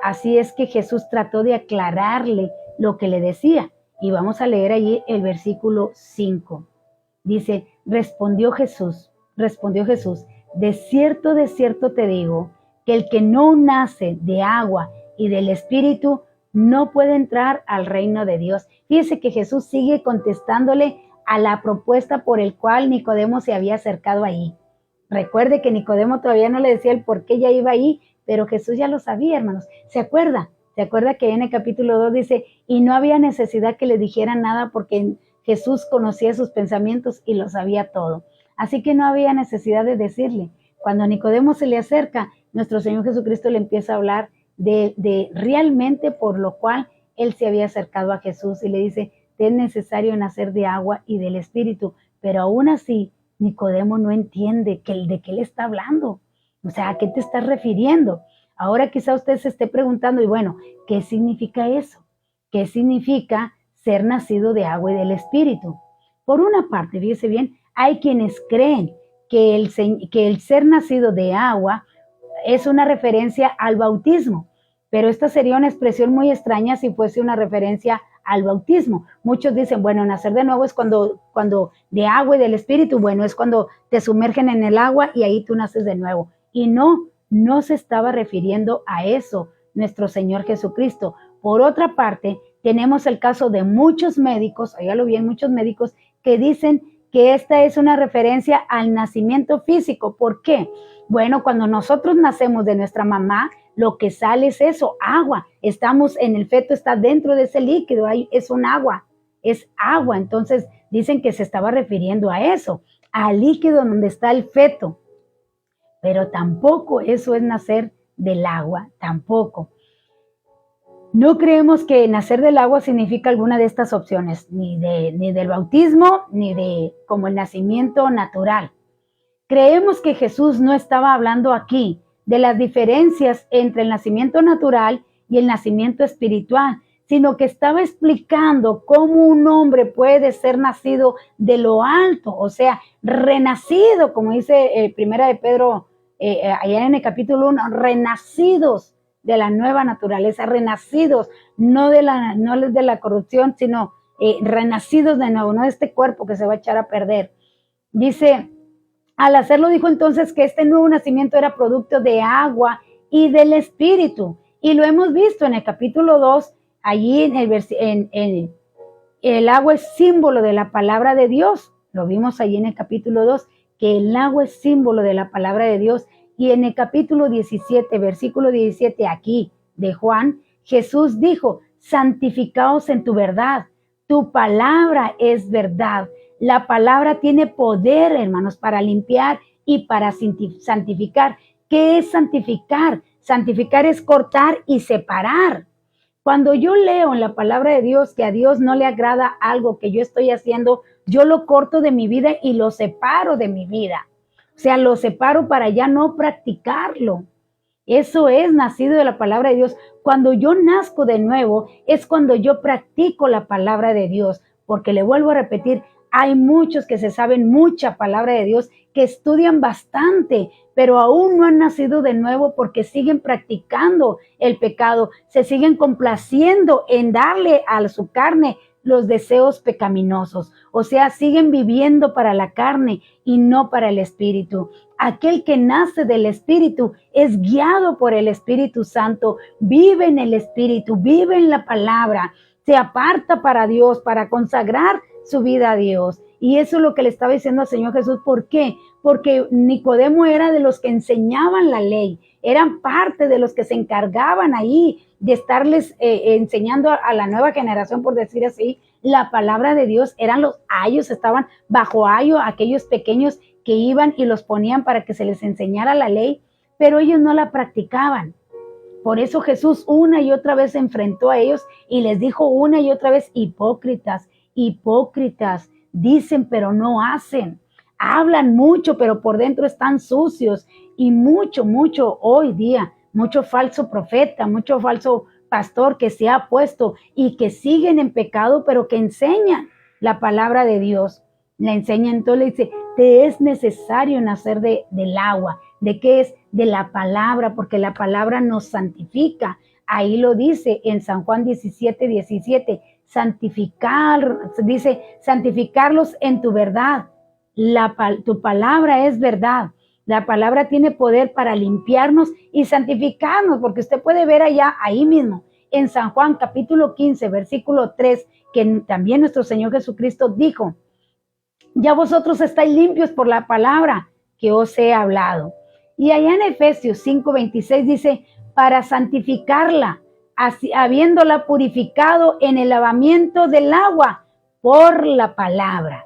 Así es que Jesús trató de aclararle lo que le decía. Y vamos a leer allí el versículo 5. Dice, respondió Jesús, respondió Jesús, de cierto te digo, que el que no nace de agua y del Espíritu no puede entrar al reino de Dios. Fíjese que Jesús sigue contestándole a la propuesta por el cual Nicodemo se había acercado ahí. Recuerde que Nicodemo todavía no le decía el por qué ya iba ahí, pero Jesús ya lo sabía, hermanos. ¿Se acuerda? ¿Se acuerda que en el capítulo 2 dice, y no había necesidad que le dijeran nada porque Jesús conocía sus pensamientos y lo sabía todo? Así que no había necesidad de decirle. Cuando Nicodemo se le acerca, nuestro Señor Jesucristo le empieza a hablar de realmente por lo cual él se había acercado a Jesús y le dice, te es necesario nacer de agua y del Espíritu, pero aún así Nicodemo no entiende de qué le está hablando. O sea, ¿a qué te estás refiriendo? Ahora quizá usted se esté preguntando, y bueno, ¿qué significa eso? ¿Qué significa ser nacido de agua y del Espíritu? Por una parte, fíjese bien, hay quienes creen que el ser nacido de agua es una referencia al bautismo, pero esta sería una expresión muy extraña si fuese una referencia al bautismo. Muchos dicen, bueno, nacer de nuevo es cuando de agua y del Espíritu, bueno, es cuando te sumergen en el agua y ahí tú naces de nuevo. Y no se estaba refiriendo a eso nuestro Señor Jesucristo. Por otra parte, tenemos el caso de muchos médicos, óigalo bien, muchos médicos que dicen que esta es una referencia al nacimiento físico. ¿Por qué? Bueno, cuando nosotros nacemos de nuestra mamá, lo que sale es eso, agua. Estamos en el feto, está dentro de ese líquido, ahí es un agua, es agua. Entonces dicen que se estaba refiriendo a eso, al líquido donde está el feto. Pero tampoco eso es nacer del agua, tampoco. No creemos que nacer del agua significa alguna de estas opciones, ni del bautismo, ni de como el nacimiento natural. Creemos que Jesús no estaba hablando aquí de las diferencias entre el nacimiento natural y el nacimiento espiritual, sino que estaba explicando cómo un hombre puede ser nacido de lo alto, o sea, renacido, como dice primera de Pedro, allá en el capítulo 1, renacidos de la nueva naturaleza, renacidos, no de la corrupción, sino renacidos de nuevo, no de este cuerpo que se va a echar a perder. Dice, al hacerlo dijo entonces que este nuevo nacimiento era producto de agua y del Espíritu. Y lo hemos visto en el capítulo 2, allí el agua es símbolo de la palabra de Dios. Lo vimos allí en el capítulo 2, que el agua es símbolo de la palabra de Dios. Y en el capítulo 17, versículo 17 aquí de Juan, Jesús dijo, santificaos en tu verdad. Tu palabra es verdad. La palabra tiene poder, hermanos, para limpiar y para santificar. ¿Qué es santificar? Santificar es cortar y separar. Cuando yo leo en la palabra de Dios que a Dios no le agrada algo que yo estoy haciendo, yo lo corto de mi vida y lo separo de mi vida. O sea, lo separo para ya no practicarlo. Eso es nacido de la palabra de Dios. Cuando yo nazco de nuevo, es cuando yo practico la palabra de Dios. Porque le vuelvo a repetir, hay muchos que se saben mucha palabra de Dios, que estudian bastante, pero aún no han nacido de nuevo porque siguen practicando el pecado, se siguen complaciendo en darle a su carne los deseos pecaminosos. O sea, siguen viviendo para la carne y no para el Espíritu. Aquel que nace del Espíritu es guiado por el Espíritu Santo, vive en el Espíritu, vive en la palabra, se aparta para Dios, para consagrar su vida a Dios. Y eso es lo que le estaba diciendo al Señor Jesús. ¿Por qué? Porque Nicodemo era de los que enseñaban la ley, eran parte de los que se encargaban ahí de estarles enseñando a la nueva generación, por decir así, la palabra de Dios. Eran los ayos, estaban bajo ayo, aquellos pequeños que iban y los ponían para que se les enseñara la ley, pero ellos no la practicaban. Por eso Jesús una y otra vez se enfrentó a ellos y les dijo una y otra vez, hipócritas, hipócritas, dicen pero no hacen, hablan mucho pero por dentro están sucios. Y mucho hoy día, mucho falso profeta, mucho falso pastor que se ha puesto y que siguen en pecado pero que enseñan la palabra de Dios. La enseñan, entonces le dice, te es necesario nacer del agua. ¿De qué es? De la palabra, porque la palabra nos santifica. Ahí lo dice en San Juan 17:17, santificar, dice, santificarlos en tu verdad. Tu palabra es verdad. La palabra tiene poder para limpiarnos y santificarnos, porque usted puede ver ahí mismo, en San Juan capítulo 15, versículo 3, que también nuestro Señor Jesucristo dijo: ya vosotros estáis limpios por la palabra que os he hablado. Y allá en Efesios 5:26 dice: para santificarla, así, habiéndola purificado en el lavamiento del agua por la palabra.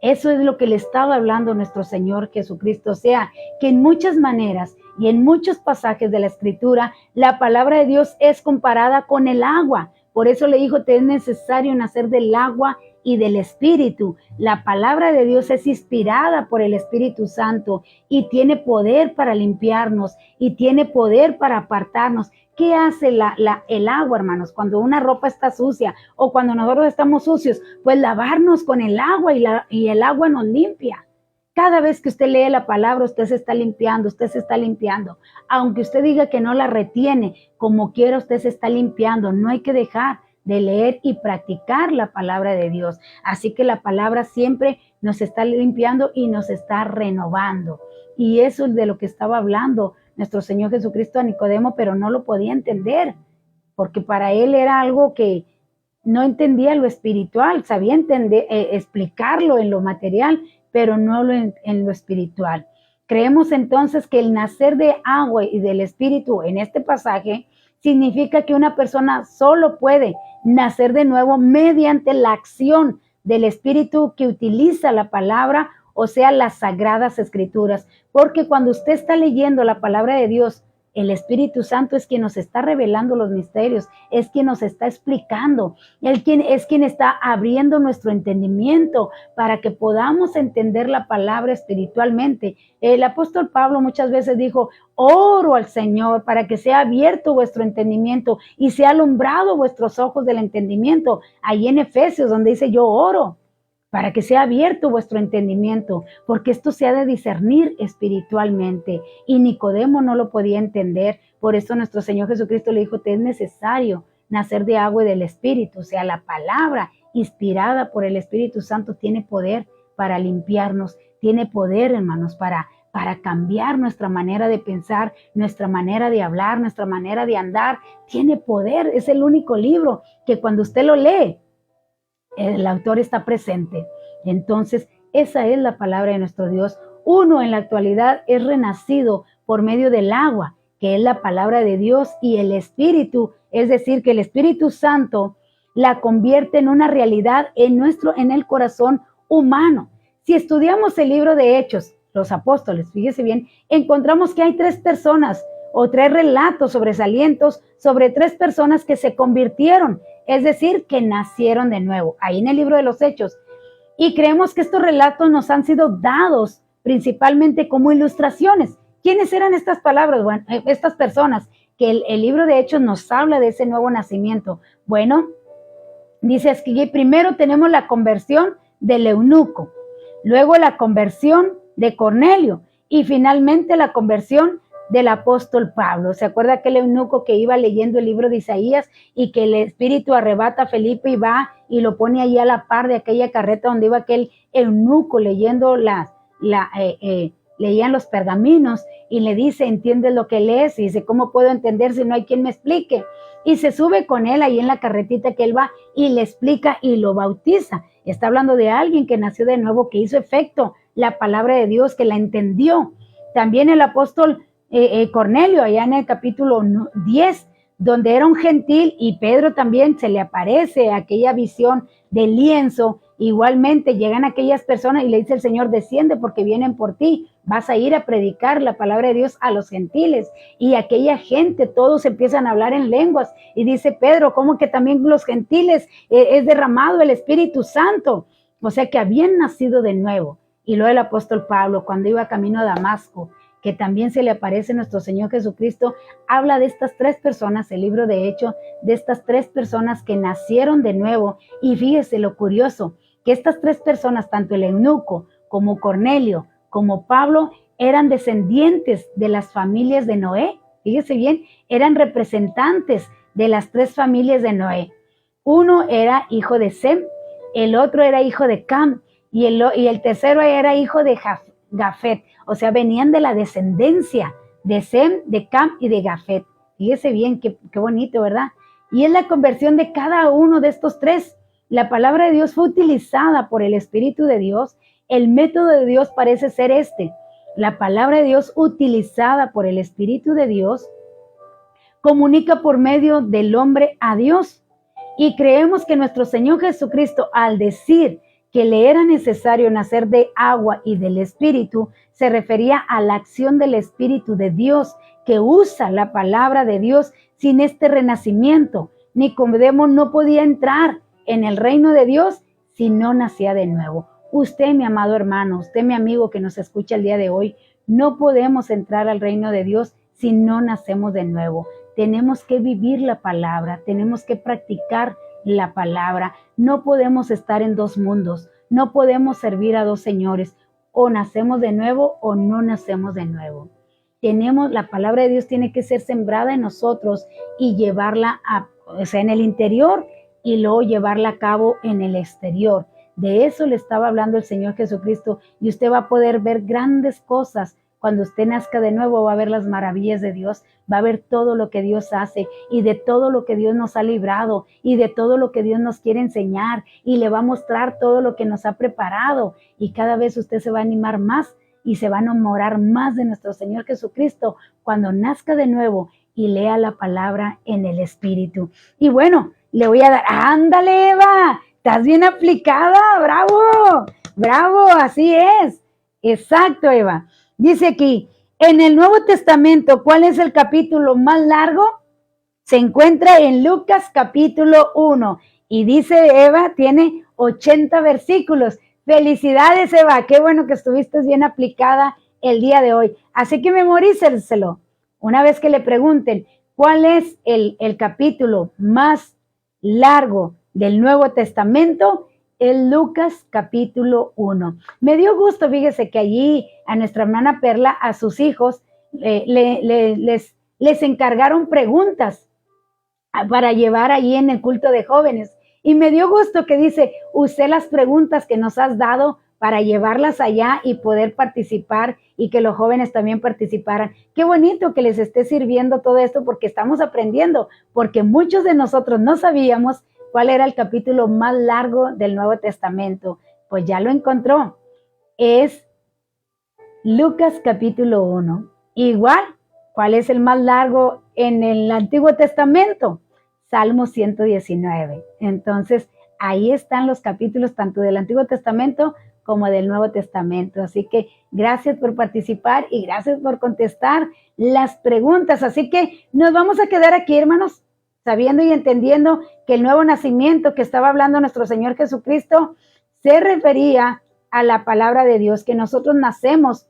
Eso es lo que le estaba hablando nuestro Señor Jesucristo. O sea, que en muchas maneras y en muchos pasajes de la Escritura, la palabra de Dios es comparada con el agua. Por eso le dijo: te es necesario nacer del agua y del Espíritu. La palabra de Dios es inspirada por el Espíritu Santo y tiene poder para limpiarnos y tiene poder para apartarnos. ¿Qué hace el agua, hermanos? Cuando una ropa está sucia o cuando nosotros estamos sucios, pues lavarnos con el agua y el agua nos limpia. Cada vez que usted lee la palabra, usted se está limpiando, usted se está limpiando. Aunque usted diga que no la retiene, como quiera usted se está limpiando. No hay que dejar de leer y practicar la palabra de Dios. Así que la palabra siempre nos está limpiando y nos está renovando. Y eso es de lo que estaba hablando nuestro Señor Jesucristo a Nicodemo, pero no lo podía entender, porque para él era algo que no entendía lo espiritual, sabía explicarlo en lo material, pero no en lo espiritual. Creemos entonces que el nacer de agua y del Espíritu en este pasaje significa que una persona solo puede nacer de nuevo mediante la acción del Espíritu que utiliza la palabra, o sea, las Sagradas Escrituras. Porque cuando usted está leyendo la palabra de Dios, el Espíritu Santo es quien nos está revelando los misterios, es quien nos está explicando, es quien está abriendo nuestro entendimiento para que podamos entender la palabra espiritualmente. El apóstol Pablo muchas veces dijo: oro al Señor para que sea abierto vuestro entendimiento y sea alumbrado vuestros ojos del entendimiento. Ahí en Efesios, donde dice: yo oro para que sea abierto vuestro entendimiento, porque esto se ha de discernir espiritualmente. Y Nicodemo no lo podía entender, por eso nuestro Señor Jesucristo le dijo: te es necesario nacer de agua y del Espíritu. O sea, la palabra inspirada por el Espíritu Santo tiene poder para limpiarnos, tiene poder, hermanos, para cambiar nuestra manera de pensar, nuestra manera de hablar, nuestra manera de andar. Tiene poder, es el único libro que cuando usted lo lee, el autor está presente. Entonces, esa es la palabra de nuestro Dios. Uno en la actualidad es renacido por medio del agua, que es la palabra de Dios, y el Espíritu, es decir, que el Espíritu Santo la convierte en una realidad en el corazón humano. Si estudiamos el libro de Hechos, los apóstoles, fíjese bien, encontramos que hay 3 personas o 3 relatos sobresalientes sobre 3 personas que se convirtieron, es decir, que nacieron de nuevo, ahí en el libro de los Hechos. Y creemos que estos relatos nos han sido dados principalmente como ilustraciones. ¿Quiénes eran estas palabras? Bueno, estas personas que el libro de Hechos nos habla de ese nuevo nacimiento. Bueno, dice que primero tenemos la conversión del eunuco, luego la conversión de Cornelio y finalmente la conversión del apóstol Pablo. ¿Se acuerda aquel eunuco que iba leyendo el libro de Isaías y que el Espíritu arrebata a Felipe y va y lo pone ahí a la par de aquella carreta donde iba aquel eunuco leyendo leían los pergaminos y le dice: ¿entiendes lo que lees? Y dice: ¿cómo puedo entender si no hay quien me explique? Y se sube con él ahí en la carretita que él va y le explica y lo bautiza. Está hablando de alguien que nació de nuevo, que hizo efecto la palabra de Dios, que la entendió. También el apóstol Cornelio, allá en el capítulo 10, donde era un gentil, y Pedro también se le aparece aquella visión del lienzo. Igualmente llegan aquellas personas y le dice el Señor: desciende porque vienen por ti, vas a ir a predicar la palabra de Dios a los gentiles. Y aquella gente, todos empiezan a hablar en lenguas, y dice Pedro: ¿cómo que también los gentiles es derramado el Espíritu Santo? O sea que habían nacido de nuevo. Y luego el apóstol Pablo, cuando iba camino a Damasco, que también se le aparece nuestro Señor Jesucristo, habla de estas 3 personas, el libro de Hechos, de estas 3 personas que nacieron de nuevo. Y fíjese lo curioso, que estas 3 personas, tanto el eunuco como Cornelio, como Pablo, eran descendientes de las familias de Noé. Fíjese bien, eran representantes de las 3 familias de Noé. Uno era hijo de Sem, el otro era hijo de Cam y el tercero era hijo de Jafet, o sea, venían de la descendencia de Sem, de Cam y de Jafet. Fíjese bien, qué bonito, ¿verdad? Y es la conversión de cada uno de estos tres. La palabra de Dios fue utilizada por el Espíritu de Dios. El método de Dios parece ser este. La palabra de Dios utilizada por el Espíritu de Dios comunica por medio del hombre a Dios. Y creemos que nuestro Señor Jesucristo, al decir que le era necesario nacer de agua y del Espíritu, se refería a la acción del Espíritu de Dios, que usa la palabra de Dios. Sin este renacimiento, Nicodemo no podía entrar en el reino de Dios si no nacía de nuevo. Usted, mi amado hermano, usted, mi amigo que nos escucha el día de hoy, no podemos entrar al reino de Dios si no nacemos de nuevo. Tenemos que vivir la palabra, tenemos que practicar la palabra. No podemos estar en dos mundos, no podemos servir a dos señores. O nacemos de nuevo o no nacemos de nuevo. La palabra de Dios tiene que ser sembrada en nosotros y llevarla en el interior y luego llevarla a cabo en el exterior. De eso le estaba hablando el Señor Jesucristo, y usted va a poder ver grandes cosas. Cuando usted nazca de nuevo, va a ver las maravillas de Dios, va a ver todo lo que Dios hace y de todo lo que Dios nos ha librado y de todo lo que Dios nos quiere enseñar, y le va a mostrar todo lo que nos ha preparado, y cada vez usted se va a animar más y se va a enamorar más de nuestro Señor Jesucristo cuando nazca de nuevo y lea la palabra en el Espíritu. Y bueno, le voy a dar, ándale Eva, estás bien aplicada, bravo, bravo, así es, exacto Eva. Dice aquí, en el Nuevo Testamento, ¿cuál es el capítulo más largo? Se encuentra en Lucas capítulo 1, y dice Eva, tiene 80 versículos. Felicidades Eva, qué bueno que estuviste bien aplicada el día de hoy. Así que memorícenselo. Una vez que le pregunten cuál es el capítulo más largo del Nuevo Testamento, es Lucas capítulo 1. Me dio gusto, fíjese que allí a nuestra hermana Perla, a sus hijos, les encargaron preguntas para llevar allí en el culto de jóvenes. Y me dio gusto que dice, usé las preguntas que nos has dado para llevarlas allá y poder participar, y que los jóvenes también participaran. Qué bonito que les esté sirviendo todo esto, porque estamos aprendiendo, porque muchos de nosotros no sabíamos cuál era el capítulo más largo del Nuevo Testamento. Pues ya lo encontró. Es Lucas capítulo 1. Igual, ¿cuál es el más largo en el Antiguo Testamento? Salmo 119. Entonces, ahí están los capítulos tanto del Antiguo Testamento como del Nuevo Testamento. Así que gracias por participar y gracias por contestar las preguntas. Así que nos vamos a quedar aquí, hermanos, sabiendo y entendiendo que el nuevo nacimiento que estaba hablando nuestro Señor Jesucristo se refería a la palabra de Dios, que nosotros nacemos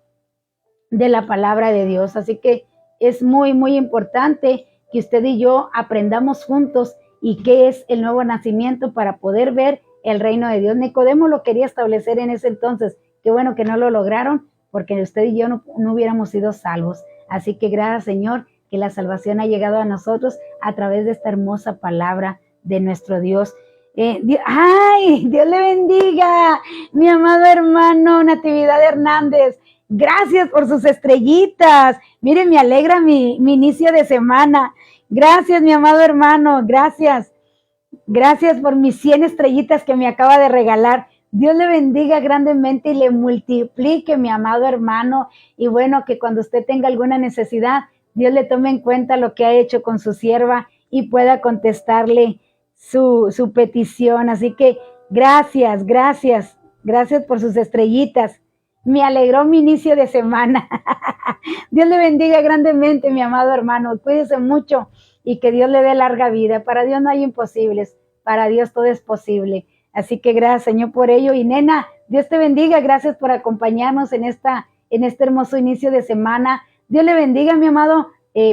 de la palabra de Dios. Así que es muy, muy importante que usted y yo aprendamos juntos y qué es el nuevo nacimiento para poder ver el reino de Dios. Nicodemo lo quería establecer en ese entonces. Qué bueno que no lo lograron, porque usted y yo no hubiéramos sido salvos. Así que gracias, Señor, que la salvación ha llegado a nosotros a través de esta hermosa palabra de nuestro Dios. ¡Ay! Dios le bendiga, mi amado hermano Natividad Hernández. Gracias por sus estrellitas. Miren, me alegra mi inicio de semana. Gracias, mi amado hermano. Gracias. Gracias por mis 100 estrellitas que me acaba de regalar. Dios le bendiga grandemente y le multiplique, mi amado hermano. Y bueno, que cuando usted tenga alguna necesidad, Dios le tome en cuenta lo que ha hecho con su sierva y pueda contestarle su petición. Así que gracias, gracias, gracias por sus estrellitas. Me alegró mi inicio de semana. Dios le bendiga grandemente, mi amado hermano. Cuídese mucho y que Dios le dé larga vida. Para Dios no hay imposibles, para Dios todo es posible. Así que gracias, Señor, por ello. Y nena, Dios te bendiga. Gracias por acompañarnos en este hermoso inicio de semana. Dios le bendiga, mi amado.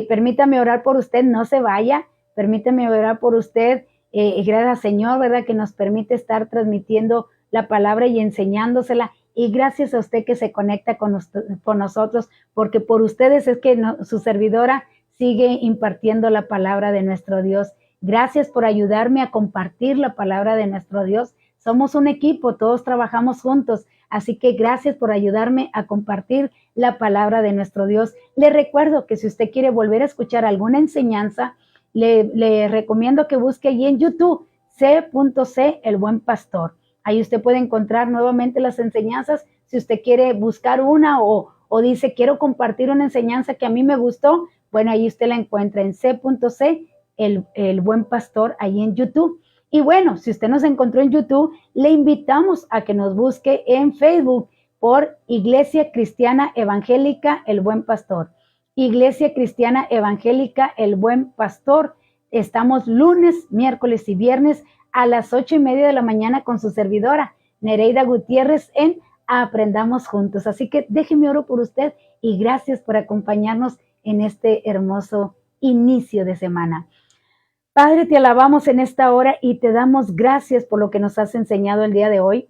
Permítame orar por usted, no se vaya. Permítame orar por usted. Gracias, Señor, ¿verdad? Que nos permite estar transmitiendo la palabra y enseñándosela. Y gracias a usted que se conecta con nosotros, porque por ustedes es que su servidora sigue impartiendo la palabra de nuestro Dios. Gracias por ayudarme a compartir la palabra de nuestro Dios. somos un equipo, todos trabajamos juntos. Así que gracias por ayudarme a compartir la palabra de nuestro Dios. Le recuerdo que si usted quiere volver a escuchar alguna enseñanza, le recomiendo que busque allí en YouTube C.C. El Buen Pastor. Ahí usted puede encontrar nuevamente las enseñanzas. Si usted quiere buscar una o dice, quiero compartir una enseñanza que a mí me gustó, bueno, ahí usted la encuentra en C.C. El Buen Pastor, ahí en YouTube. Y bueno, si usted nos encontró en YouTube, le invitamos a que nos busque en Facebook por Iglesia Cristiana Evangélica El Buen Pastor. Iglesia Cristiana Evangélica El Buen Pastor. Estamos lunes, miércoles y viernes a las 8:30 de la mañana con su servidora, Nereida Gutiérrez, en Aprendamos Juntos. Así que déjeme oro por usted y gracias por acompañarnos en este hermoso inicio de semana. Padre, te alabamos en esta hora y te damos gracias por lo que nos has enseñado el día de hoy.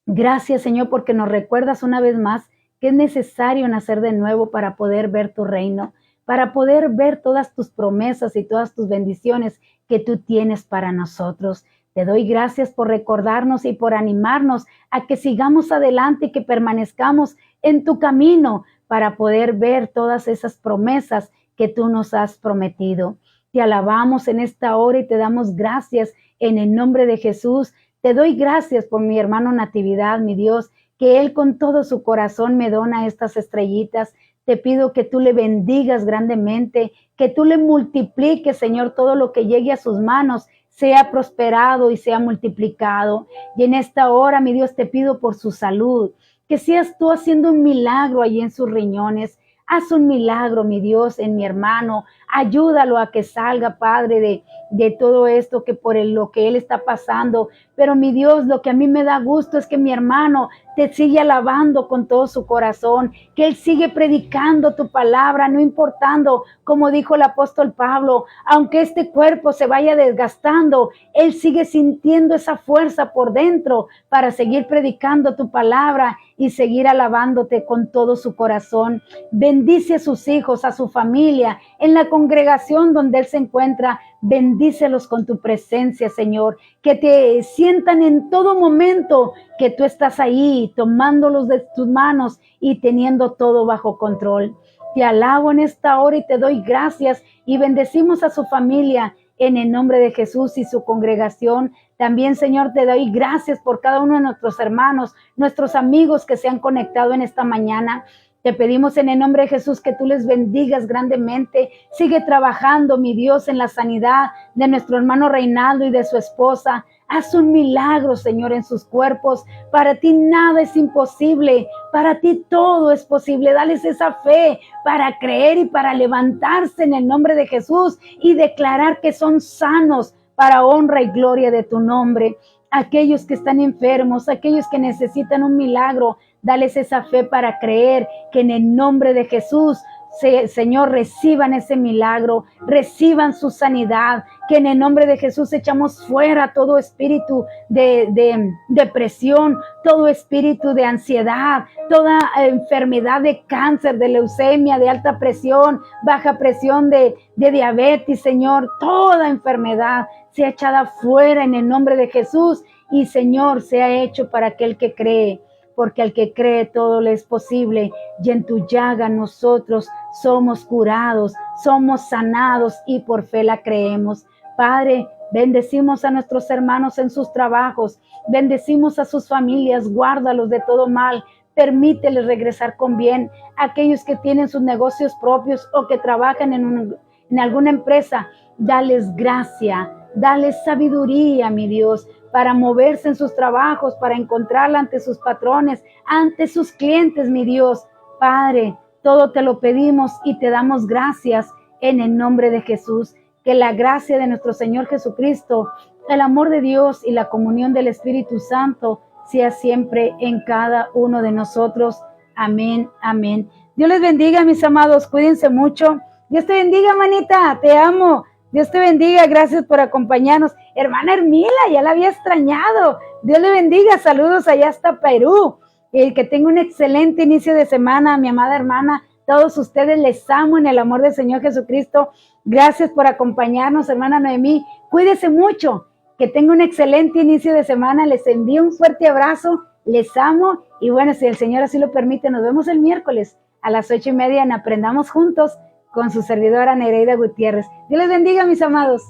Gracias, Señor, porque nos recuerdas una vez más que es necesario nacer de nuevo para poder ver tu reino, para poder ver todas tus promesas y todas tus bendiciones que tú tienes para nosotros. Te doy gracias por recordarnos y por animarnos a que sigamos adelante y que permanezcamos en tu camino para poder ver todas esas promesas que tú nos has prometido. Te alabamos en esta hora y te damos gracias en el nombre de Jesús. Te doy gracias por mi hermano Natividad, mi Dios, que él con todo su corazón me dona estas estrellitas. Te pido que tú le bendigas grandemente, que tú le multipliques, Señor, todo lo que llegue a sus manos, sea prosperado y sea multiplicado. Y en esta hora, mi Dios, te pido por su salud, que seas tú haciendo un milagro allí en sus riñones. Haz un milagro, mi Dios, en mi hermano. Ayúdalo a que salga, Padre, de todo esto que por lo que él está pasando. Pero, mi Dios, lo que a mí me da gusto es que mi hermano te sigue alabando con todo su corazón, que él sigue predicando tu palabra, no importando, como dijo el apóstol Pablo, aunque este cuerpo se vaya desgastando, él sigue sintiendo esa fuerza por dentro para seguir predicando tu palabra y seguir alabándote con todo su corazón. Bendice a sus hijos, a su familia, en la congregación donde él se encuentra. Bendícelos con tu presencia, Señor, que te sientan en todo momento que tú estás ahí, tomándolos de tus manos y teniendo todo bajo control. Te alabo en esta hora y te doy gracias y bendecimos a su familia en el nombre de Jesús y su congregación. También, Señor, te doy gracias por cada uno de nuestros hermanos, nuestros amigos que se han conectado en esta mañana. Te pedimos en el nombre de Jesús que tú les bendigas grandemente. Sigue trabajando, mi Dios, en la sanidad de nuestro hermano Reinaldo y de su esposa. Haz un milagro, Señor, en sus cuerpos. Para ti nada es imposible. Para ti todo es posible. Dales esa fe para creer y para levantarse en el nombre de Jesús y declarar que son sanos para honra y gloria de tu nombre. Aquellos que están enfermos, aquellos que necesitan un milagro, dales esa fe para creer que en el nombre de Jesús, Señor, reciban ese milagro, reciban su sanidad, que en el nombre de Jesús echamos fuera todo espíritu de depresión, todo espíritu de ansiedad, toda enfermedad de cáncer, de leucemia, de alta presión, baja presión, de diabetes, Señor, toda enfermedad sea echada fuera en el nombre de Jesús y, Señor, sea hecho para aquel que cree, porque al que cree todo le es posible y en tu llaga nosotros somos curados, somos sanados y por fe la creemos. Padre, bendecimos a nuestros hermanos en sus trabajos, bendecimos a sus familias, guárdalos de todo mal, permíteles regresar con bien. Aquellos que tienen sus negocios propios o que trabajan en alguna empresa, dales gracia, dales sabiduría, mi Dios, para moverse en sus trabajos, para encontrarla ante sus patrones, ante sus clientes, mi Dios. Padre, todo te lo pedimos y te damos gracias en el nombre de Jesús. Que la gracia de nuestro Señor Jesucristo, el amor de Dios y la comunión del Espíritu Santo sea siempre en cada uno de nosotros. Amén, amén. Dios les bendiga, mis amados. Cuídense mucho. Dios te bendiga, manita. Te amo. Dios te bendiga, gracias por acompañarnos. Hermana Hermila, ya la había extrañado. Dios le bendiga, saludos allá hasta Perú. Que tenga un excelente inicio de semana, mi amada hermana. Todos ustedes les amo en el amor del Señor Jesucristo. Gracias por acompañarnos, hermana Noemí. Cuídese mucho Que tenga un excelente inicio de semana. Les envío un fuerte abrazo. Les amo. Y bueno, si el Señor así lo permite, nos vemos el miércoles a las 8:30 en Aprendamos Juntos con su servidora Nereida Gutiérrez. Dios les bendiga, mis amados.